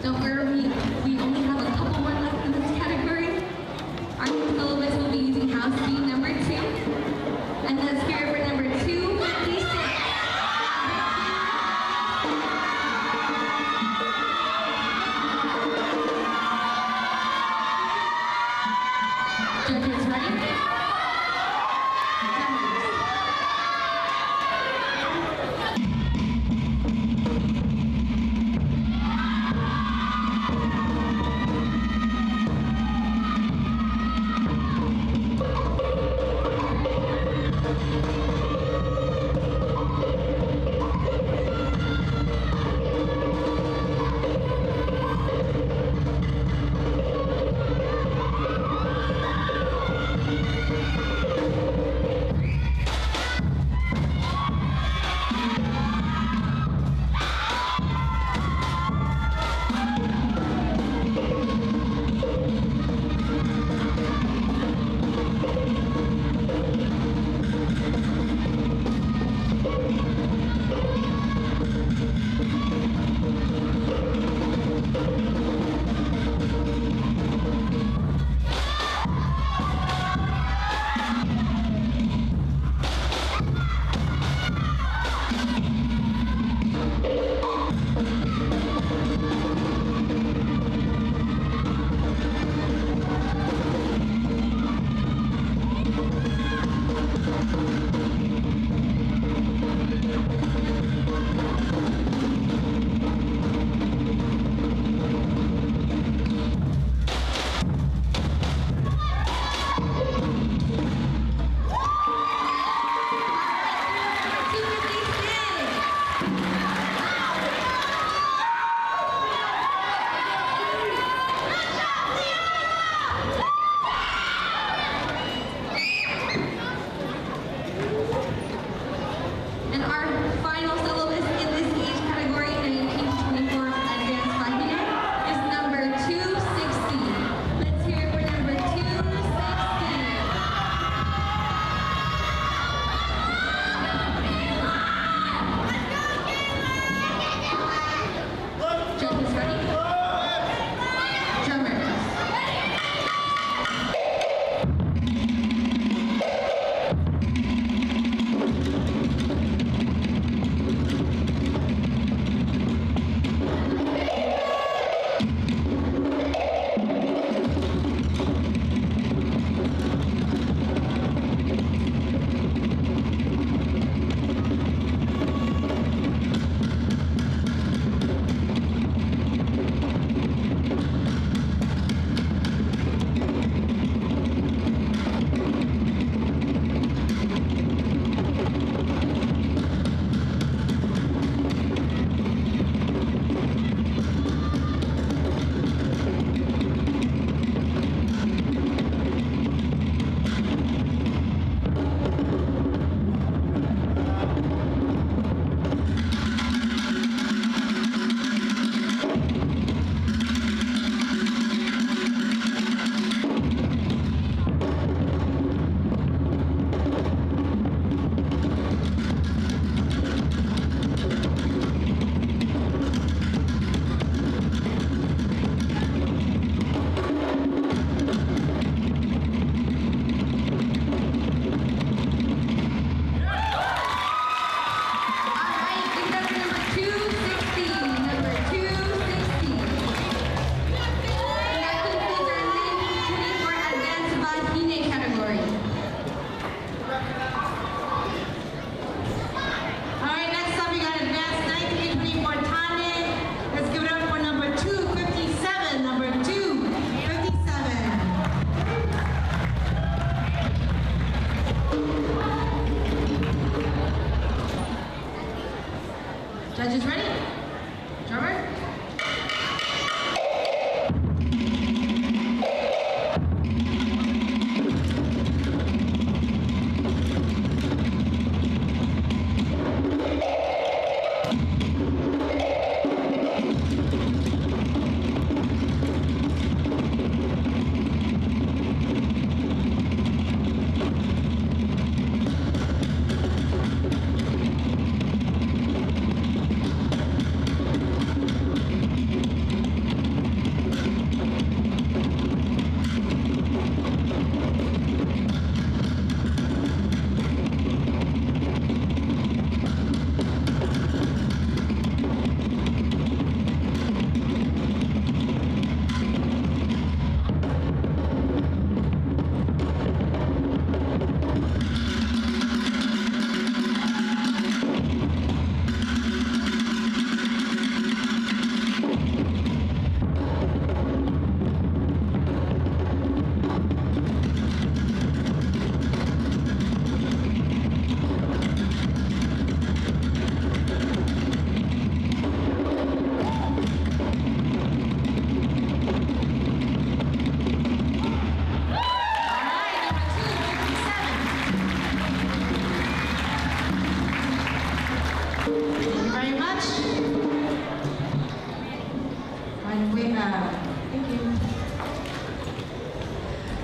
Don't worry, we only have a couple more left in this category. Our new soloist will be using house key number 2. And let's hear it for number 256. Judges ready? Drummers.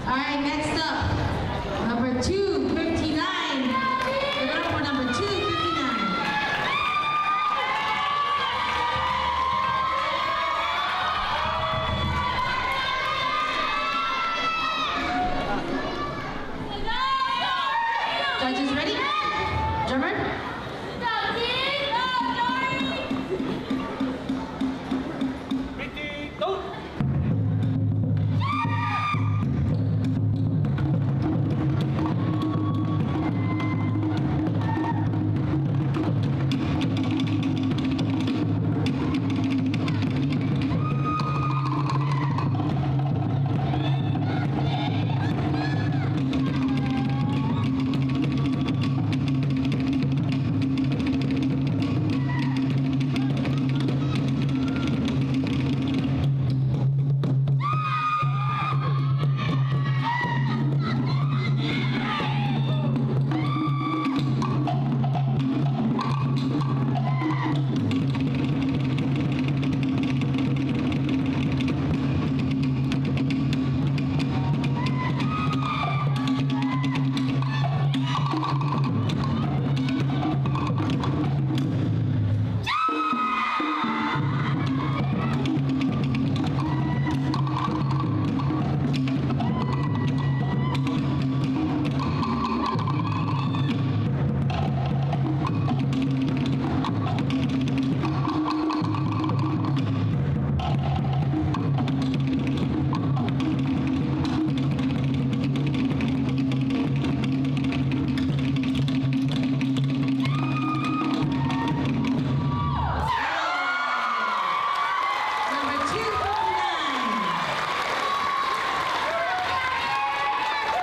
All right, next up, number 259. Give it up for number 259. Judges ready? Drummer?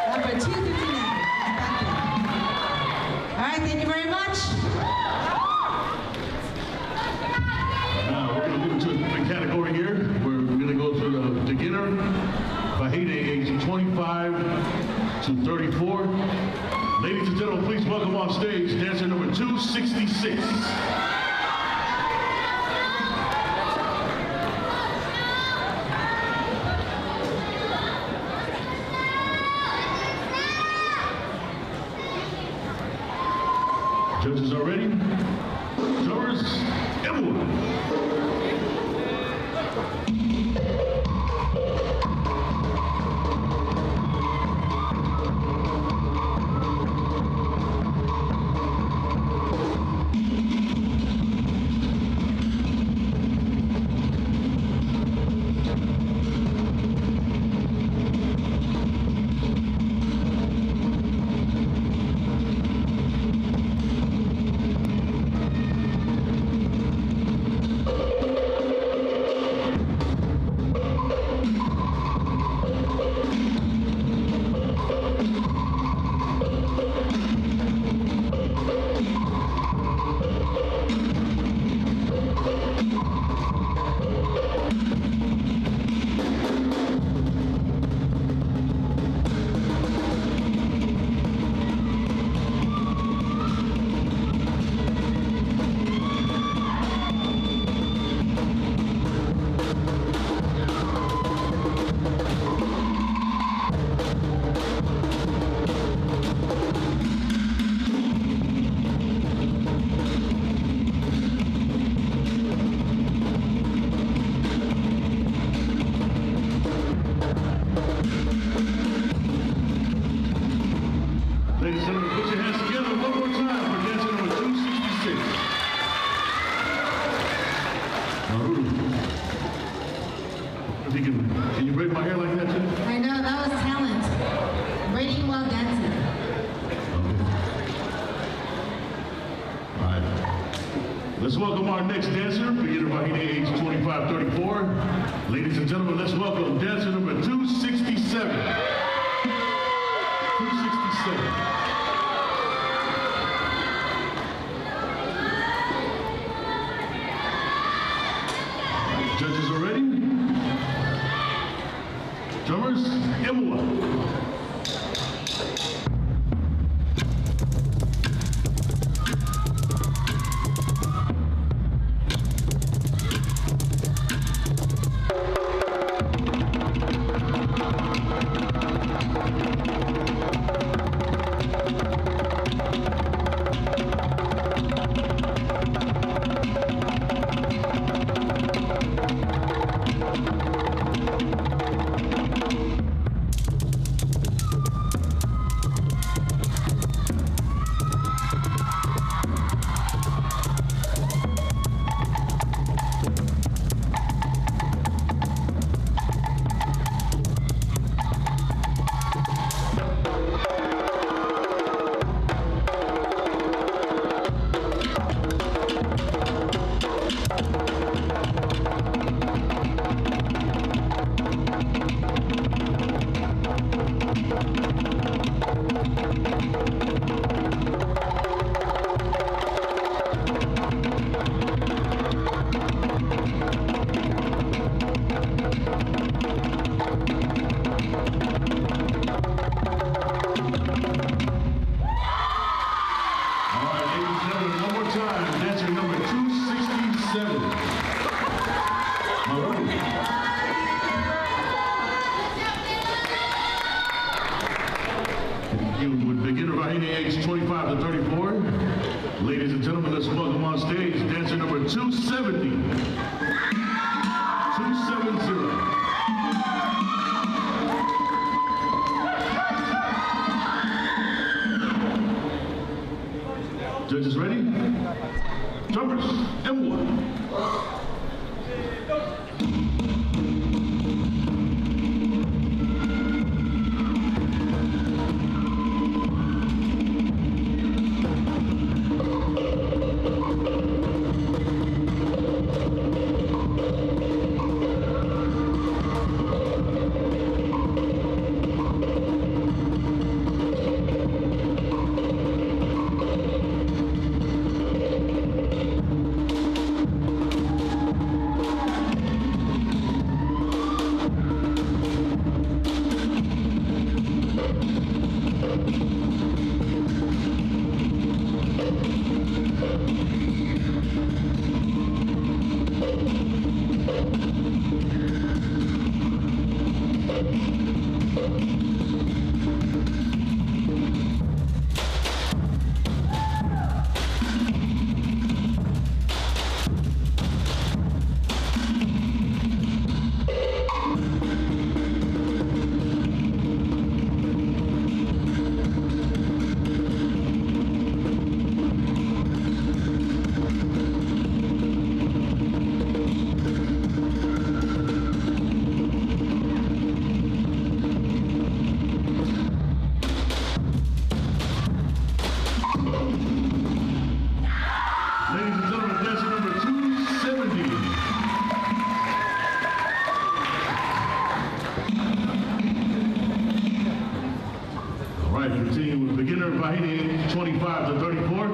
Number 259. Back there. All right, thank you very much. Now we're going to move to a different category here. We're going to go to the beginner, Vahine, age 25 to 34. Ladies and gentlemen, please welcome on stage dancer number 266. Judges are ready. Drummers, everyone. Ladies and gentlemen, put your hands together one more time for dancer number 266. Maru. If you can you braid my hair like that too? I know, that was talent. Braiding while dancing. Okay. All right. Let's welcome our next dancer, beginner Vahine, age 25-34. Ladies and gentlemen, let's welcome dancer number 267. 267. Judges are ready? Drummers, everyone. to 34. Ladies and gentlemen, let's welcome on stage dancer number 270. 270. Judges ready? Jumpers, M1. Continuing with beginner Vahini, 25 to 34.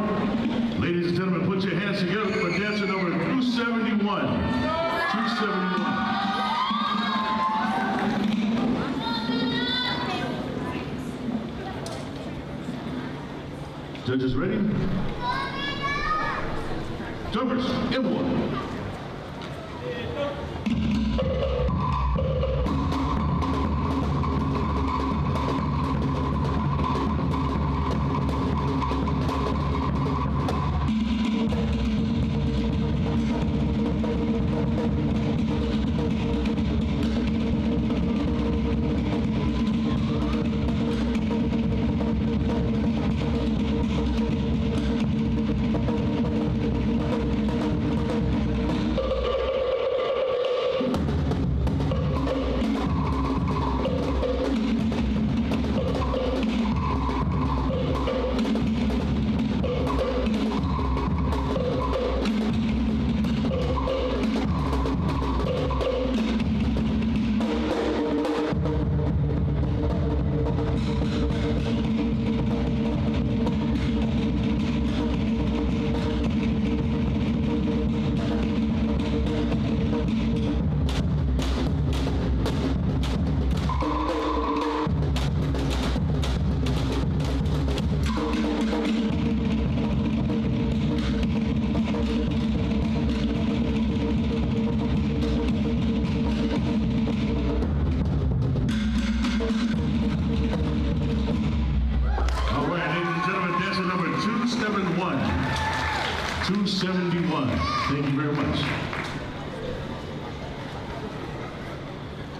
Ladies and gentlemen, put your hands together for dancer number 271. 271. Judges ready? Jumpers, M1. All right, ladies and gentlemen, dancer number 271. 271. Thank you very much.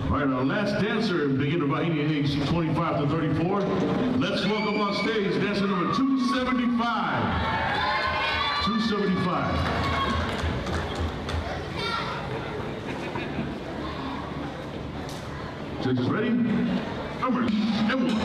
All right, our last dancer, beginner Vahini, age 25 to 34. Let's welcome on stage dancer number 275. 275. Judges ready? Numbers, M1.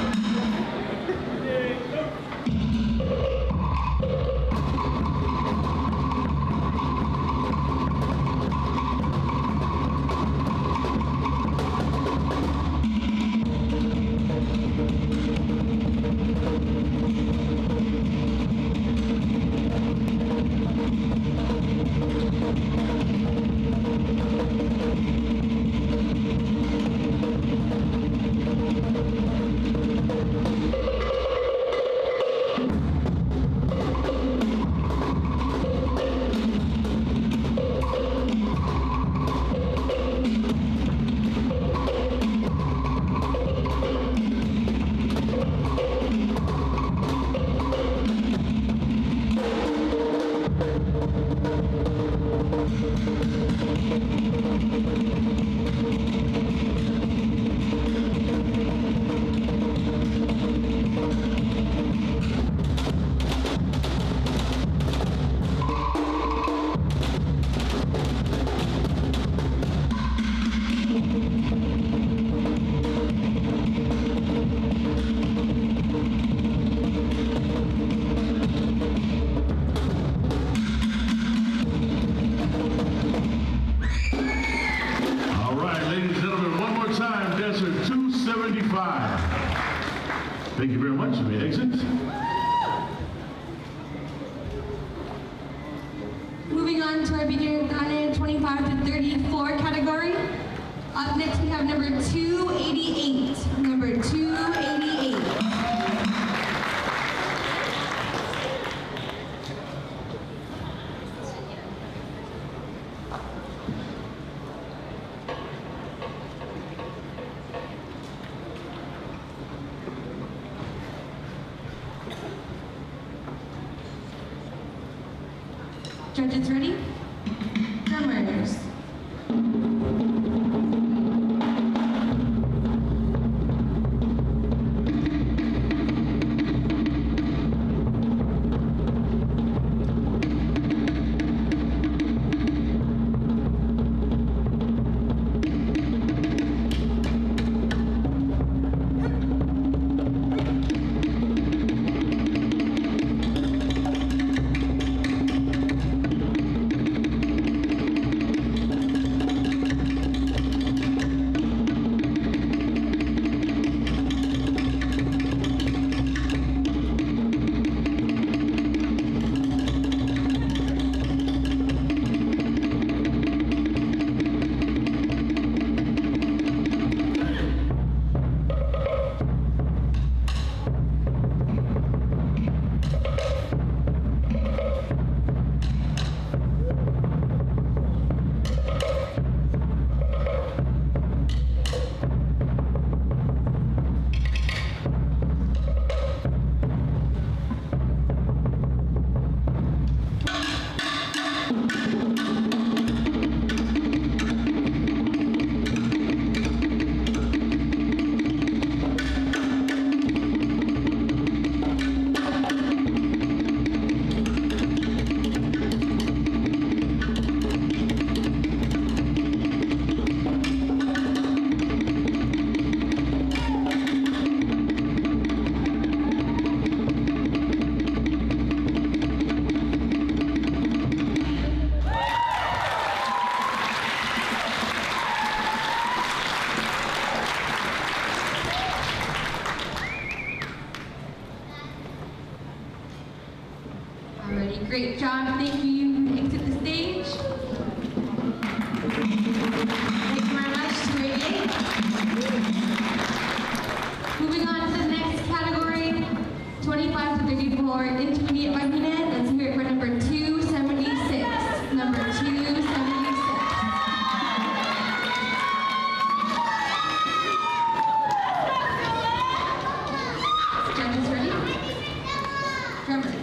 275. Thank you very much. You may exit. Moving on to our beginner 25 to 34 category. Up next we have number 288. Number 288. Judges ready? Drummers. Alrighty, great job. Thank you. You can exit the stage. Thank you very much, 288. Moving on to the next category, 25 to 34, intermediate bailarina. Let's hear it for number 276. Number 276. Judges ready? Drummers.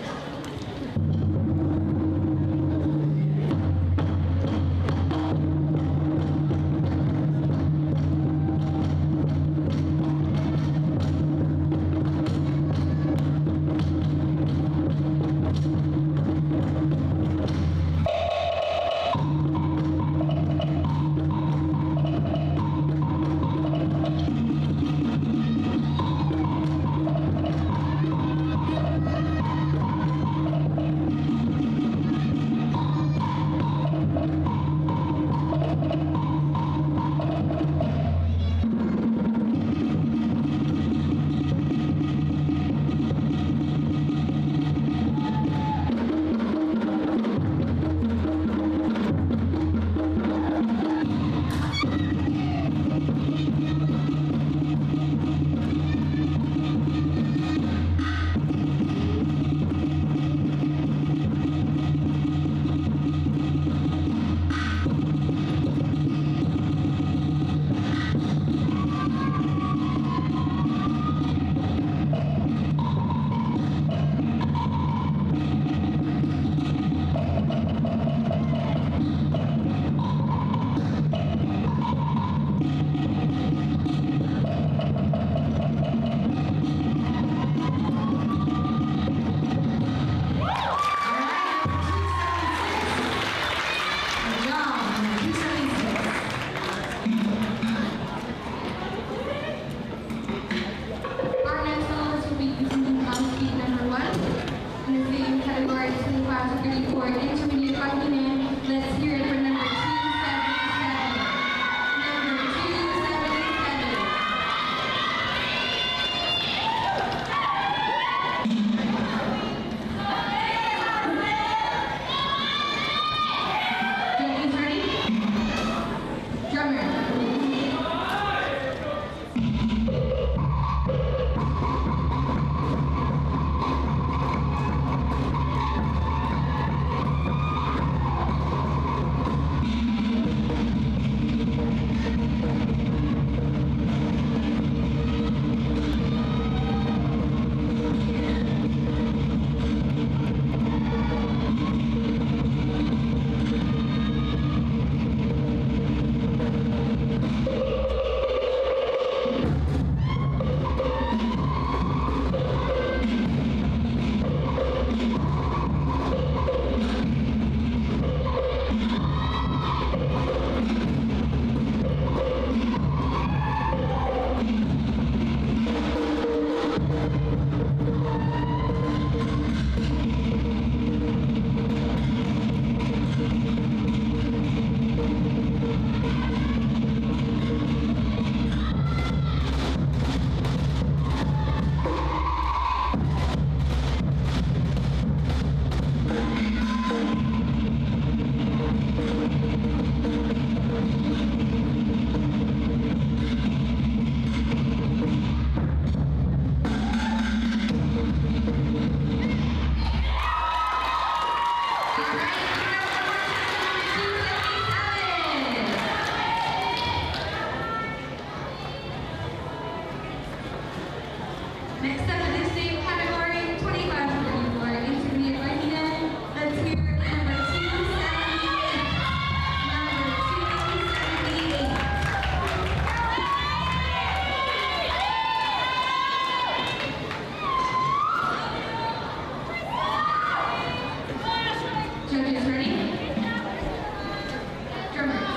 Next up in the same category, 25 to 34, intermediate Latina. Let's hear number 278. Number 278. Judges ready? Drummers.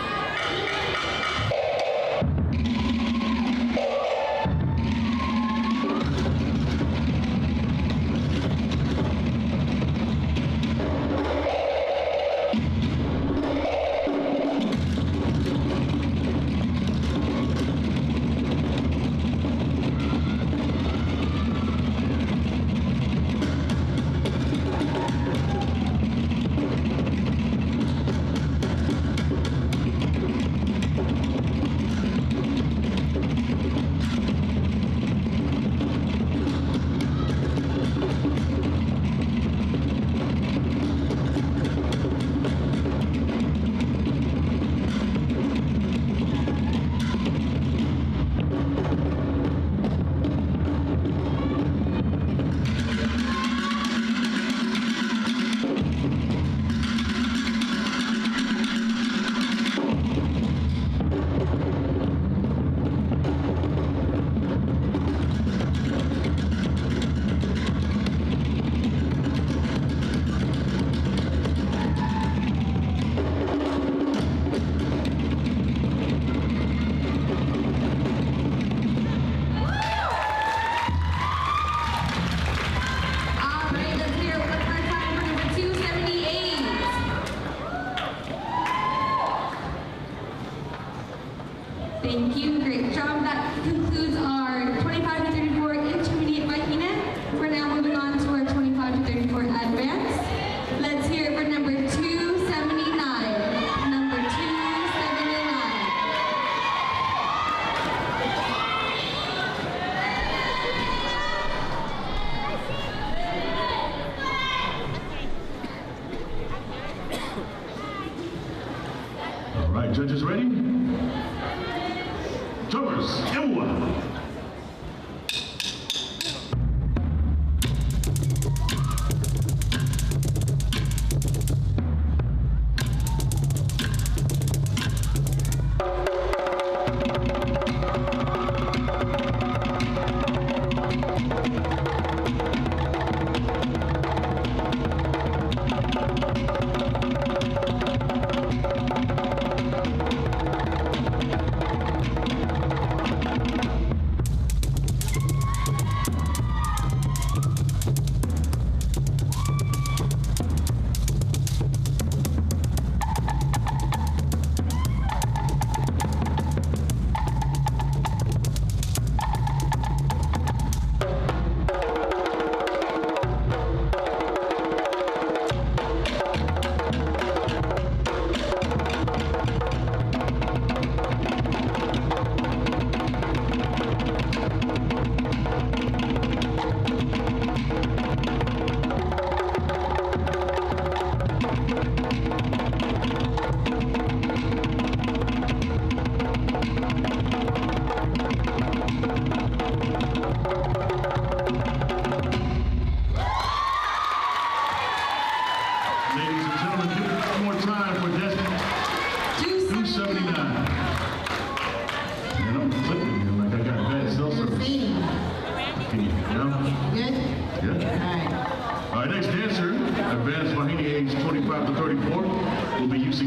Thank you, great job. That concludes our 25 to 34 intermediate Latina. We're now moving on to our 25 to 34 advanced. Let's hear it for number 279. Number 279. All right, judges ready? Drummers, Ewa.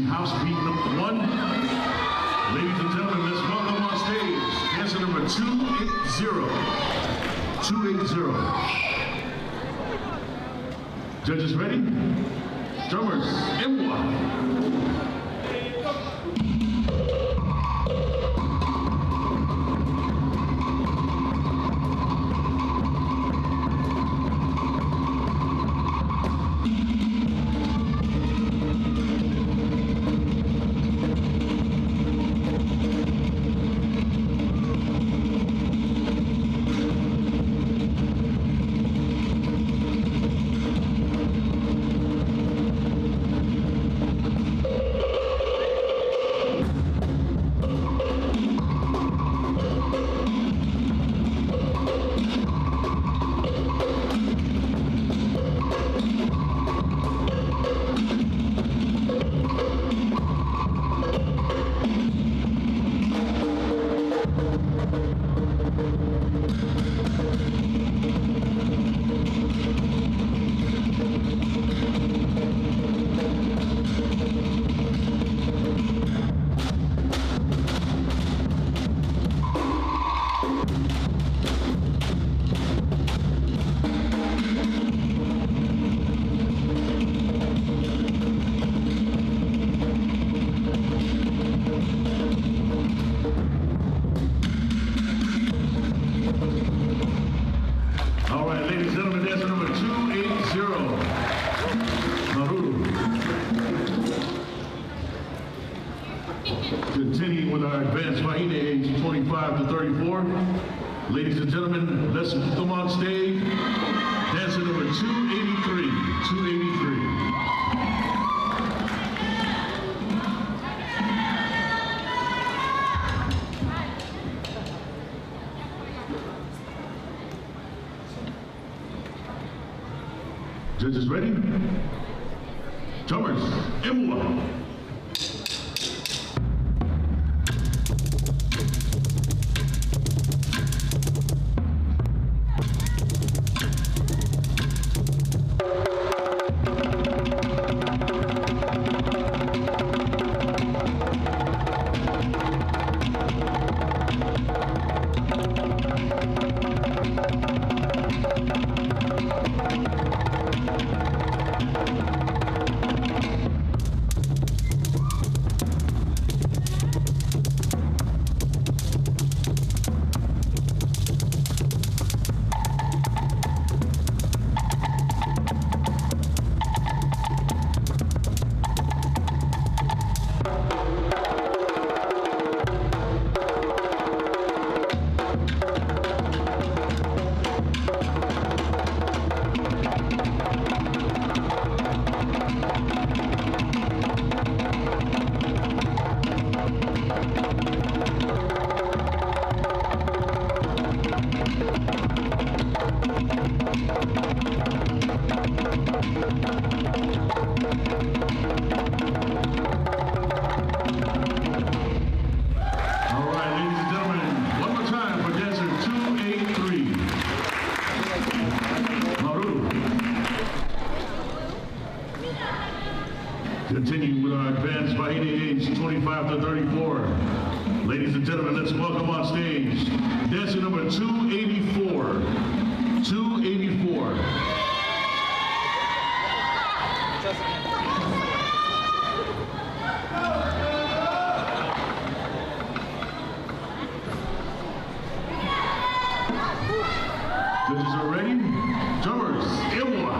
House beat number 1. Ladies and gentlemen, let's welcome on stage dancer number 280. 280. Judges ready? Drummers, Ewa. All right, ladies and gentlemen, dancer number 280. Maru. Continuing with our advanced Wahine age 25 to 34. Ladies and gentlemen, let's come on stage. Dancer number 283. 283. Judges ready? Drummers, Emwa. Continuing with our advanced Wahine age 25 to 34. Ladies and gentlemen, let's welcome on stage dancer number 284. 284. Judges are ready. Drummers, Emwa.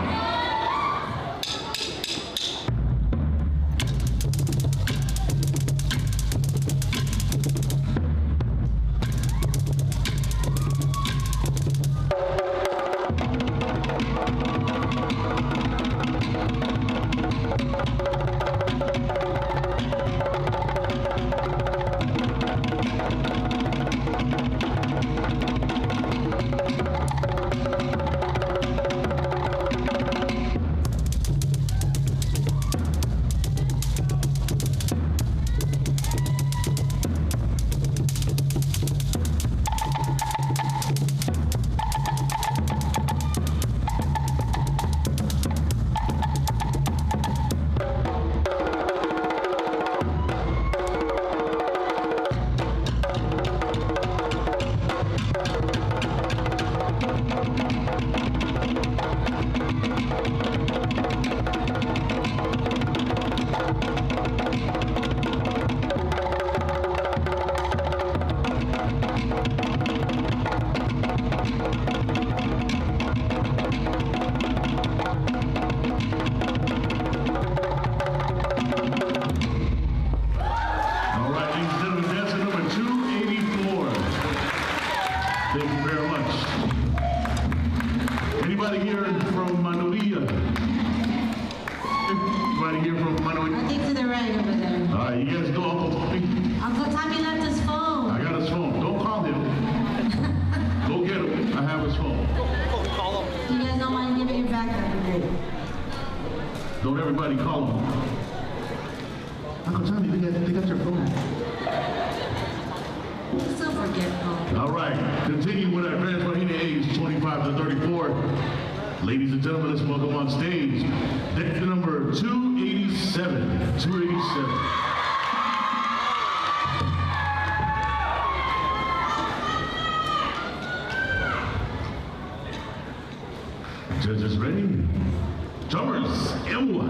Anybody here from Manolia? Anybody here from Manolia? I think to the right over there. All right, you guys know Uncle Tommy? Uncle Tommy left his phone. I got his phone. Don't call him. Go get him. I have his phone. Call him. You guys don't mind giving it back? That'd be great. Don't everybody call him. Uncle Tommy, they got your phone. Still forgetful. All right, continue with our advanced Wahine age 25 to 34. Ladies and gentlemen, let's welcome on stage dancer number 287. 287. Judges ready? Drummers, Emwa.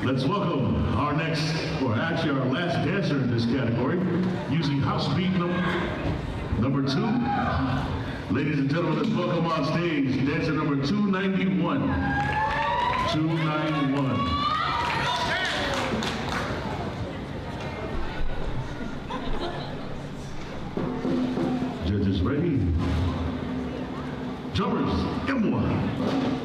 Let's welcome our next, or actually our last dancer in this category, using house beat number 2. Ladies and gentlemen, let's welcome on stage dancer number 291. 291. Judges ready? Drummers, M1.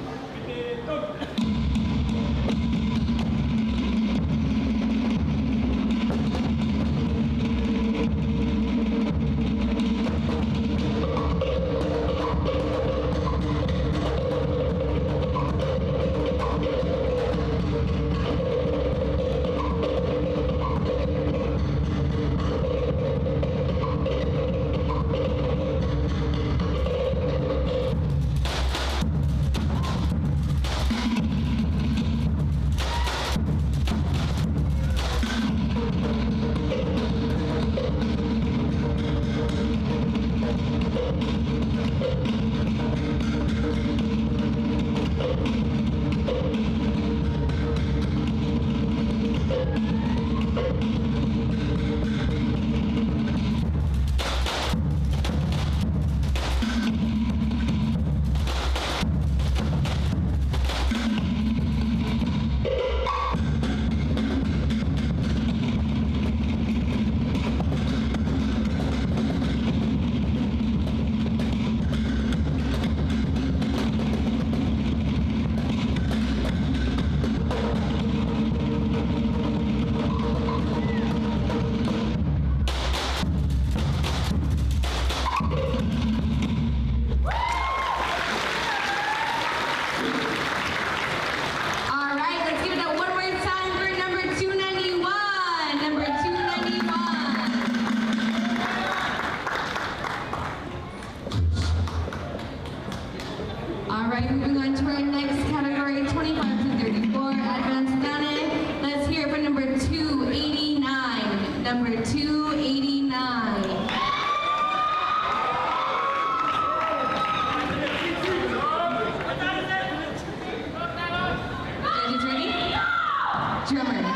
Moving on to our next category, 25 to 34, advanced Dane. Let's hear it for number 289. Number 289. Judges ready? Drummers.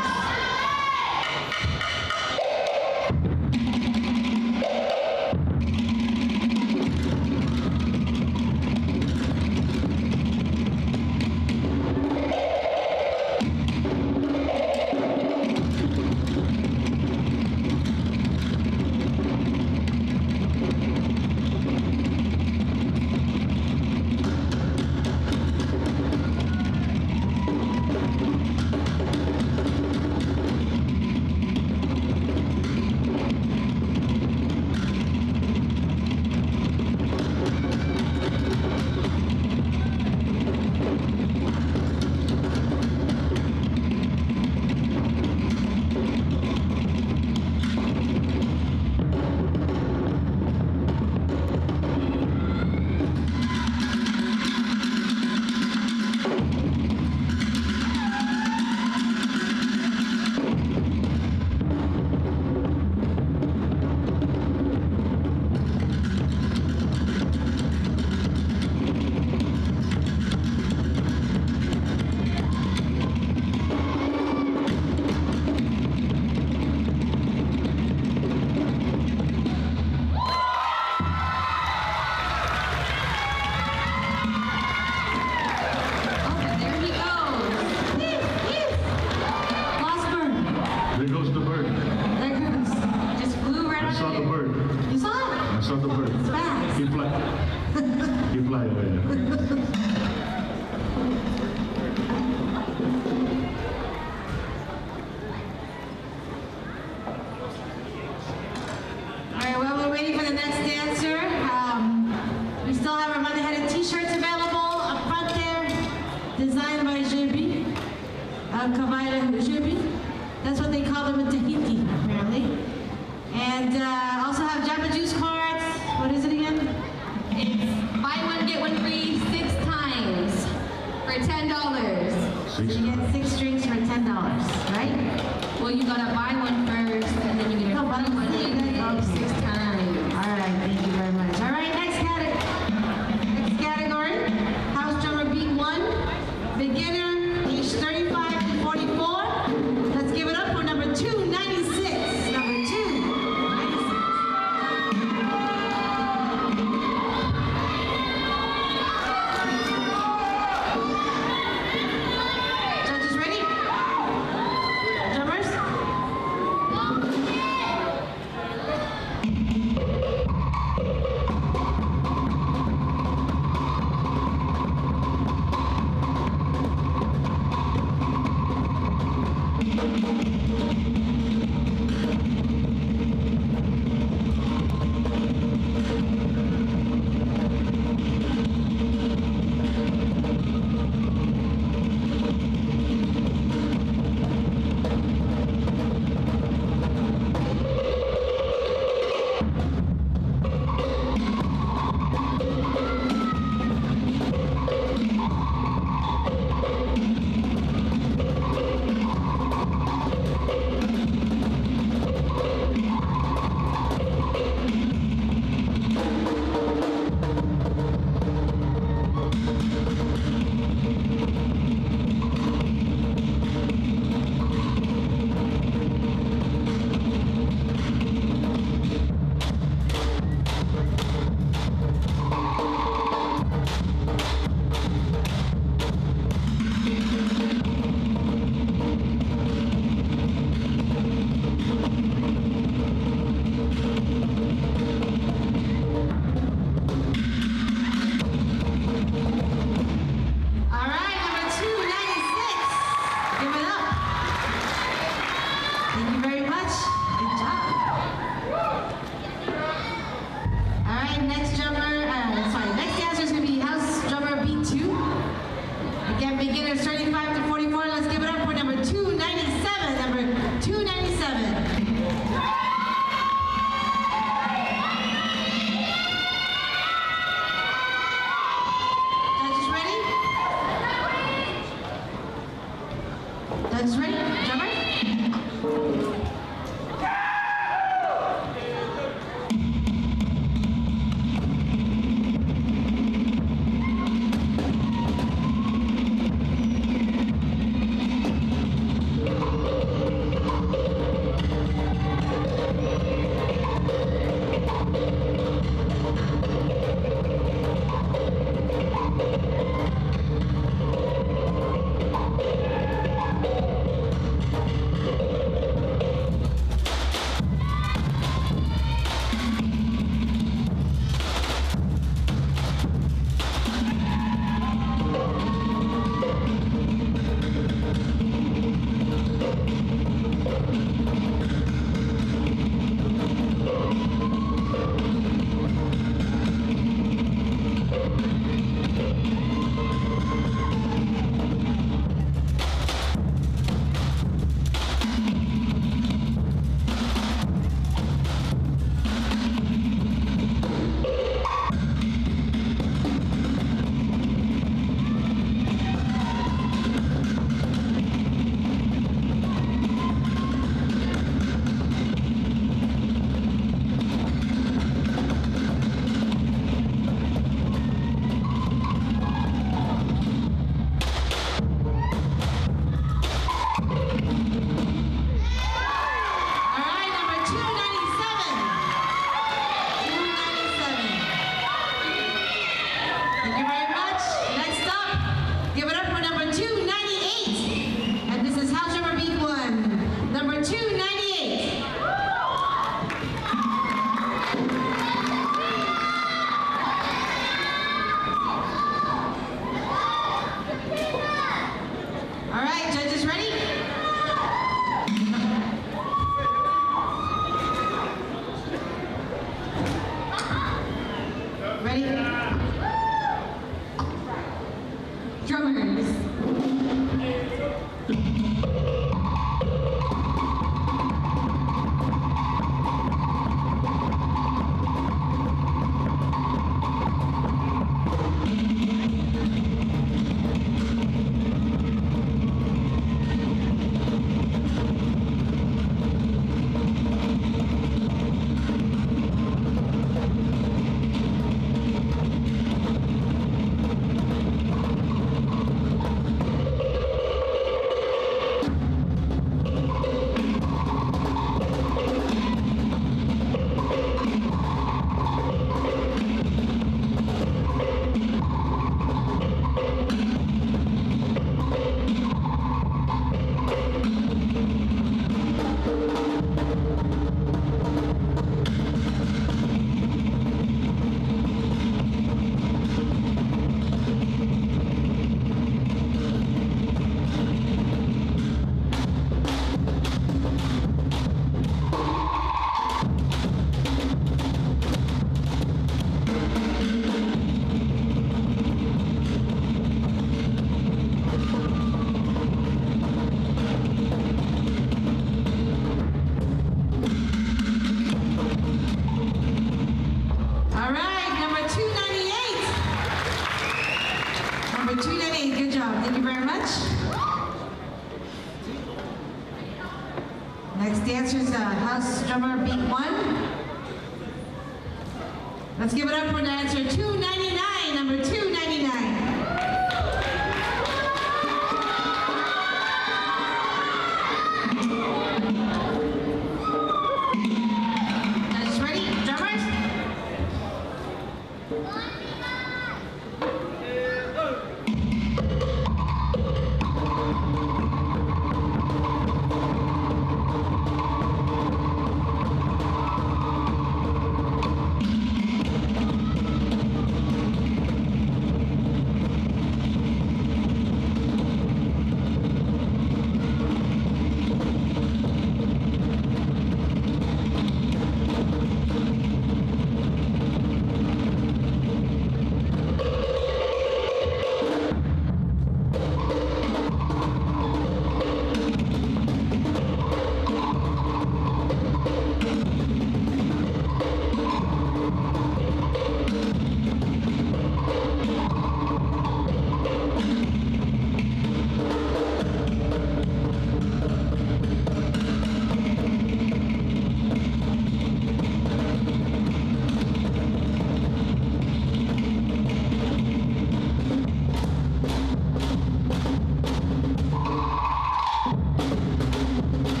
That's what they call them in Tahiti, apparently. And also have Jamba Juice cards. What is it again? It's buy one, get one free 6 times for $10. So you get 6 drinks for $10, right? Well, you gotta buy one first, and then you get buy one, get 6 times. All right, thank you very much. All right, next category, house drummer beat 1, beginner, age 35 to 44. Again, beginners 35 to 44. Let's give it up for number 297. Number 297. Judges ready? Judges ready? Drummer? Next dancer is house drummer beat 1. Let's give it up for dancer 299, number 299.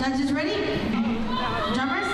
Judges ready? Drummers?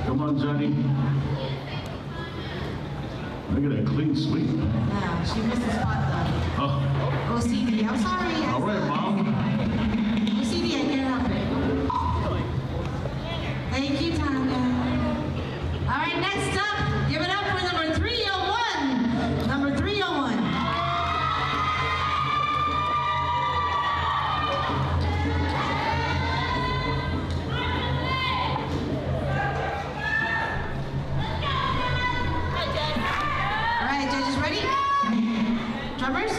Come on, Johnny. Look at that clean sweep. Yeah, she missed the spot though. Oh. OCD, I'm sorry. All right, Mom. OCD, I can't help it. Thank you, Tanya. All right, next up, give it up for number 301. Number 301. Drummers?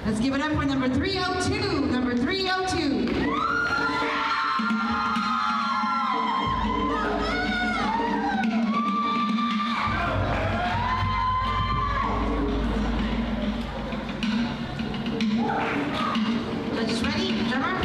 Let's give it up for number 302. Number 302. Judges ready? Drummer?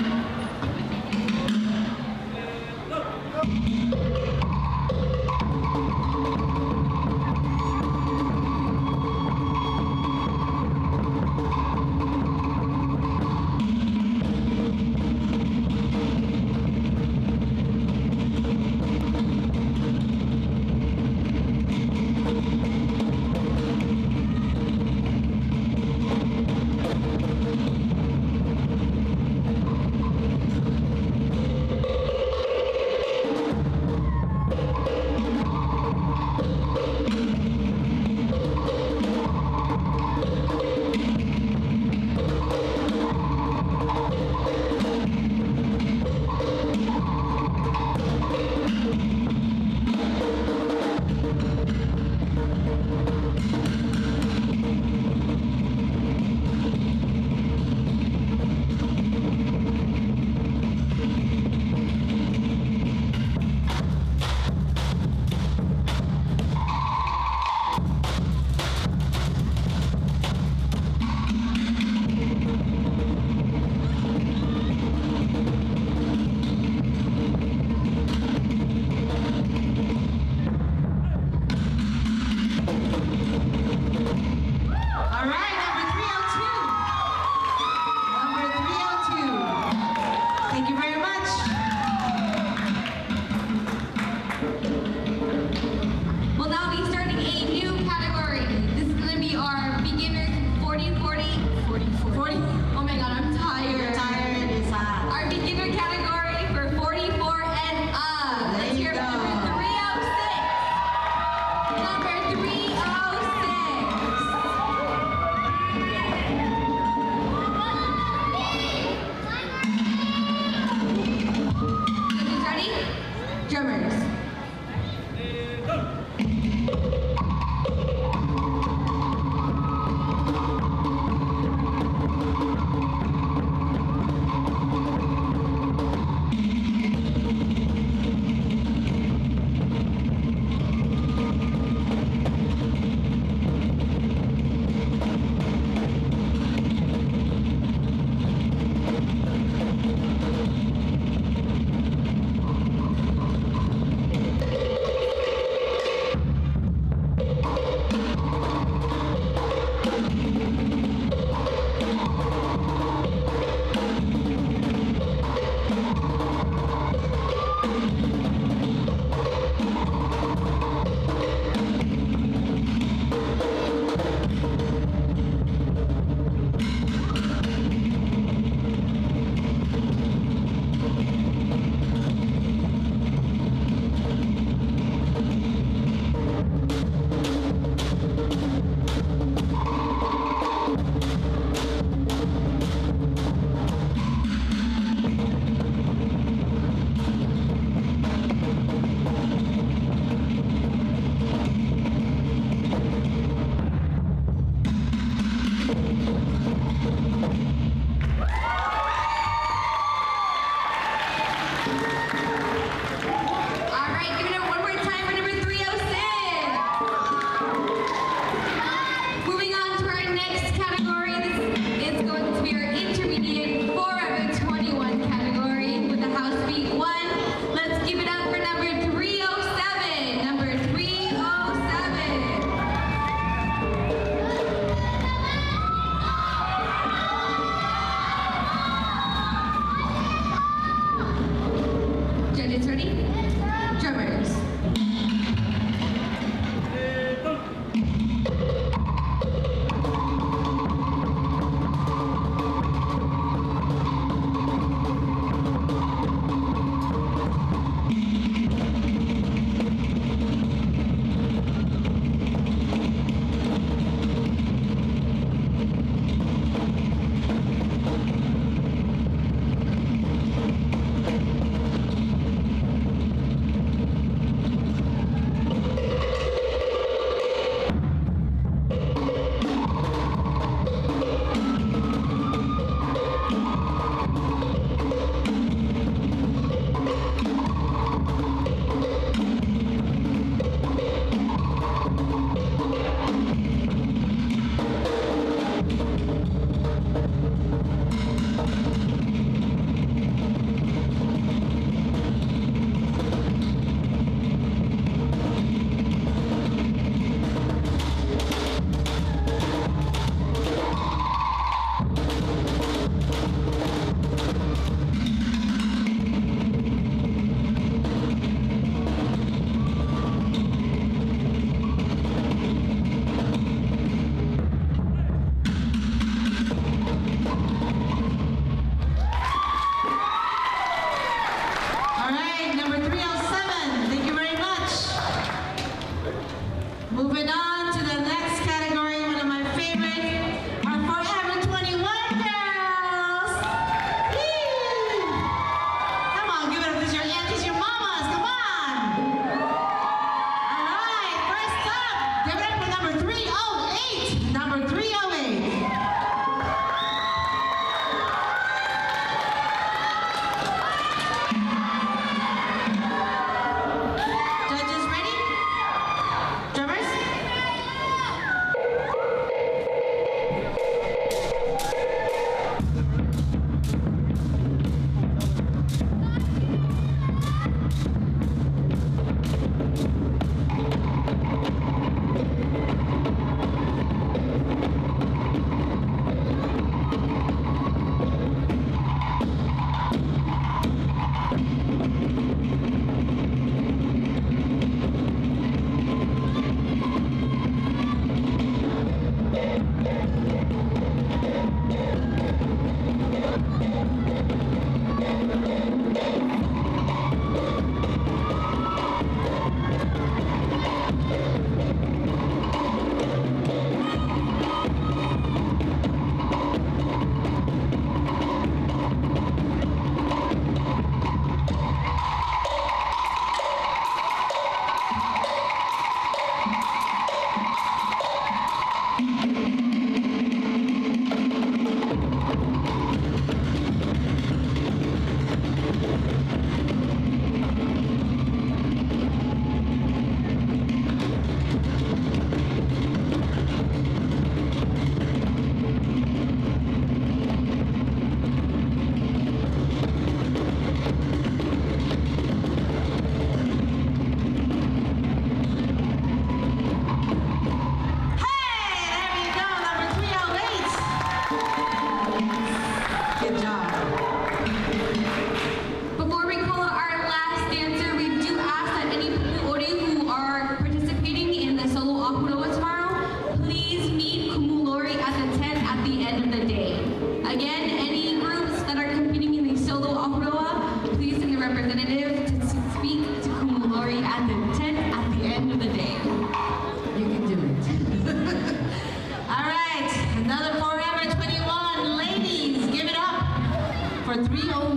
301.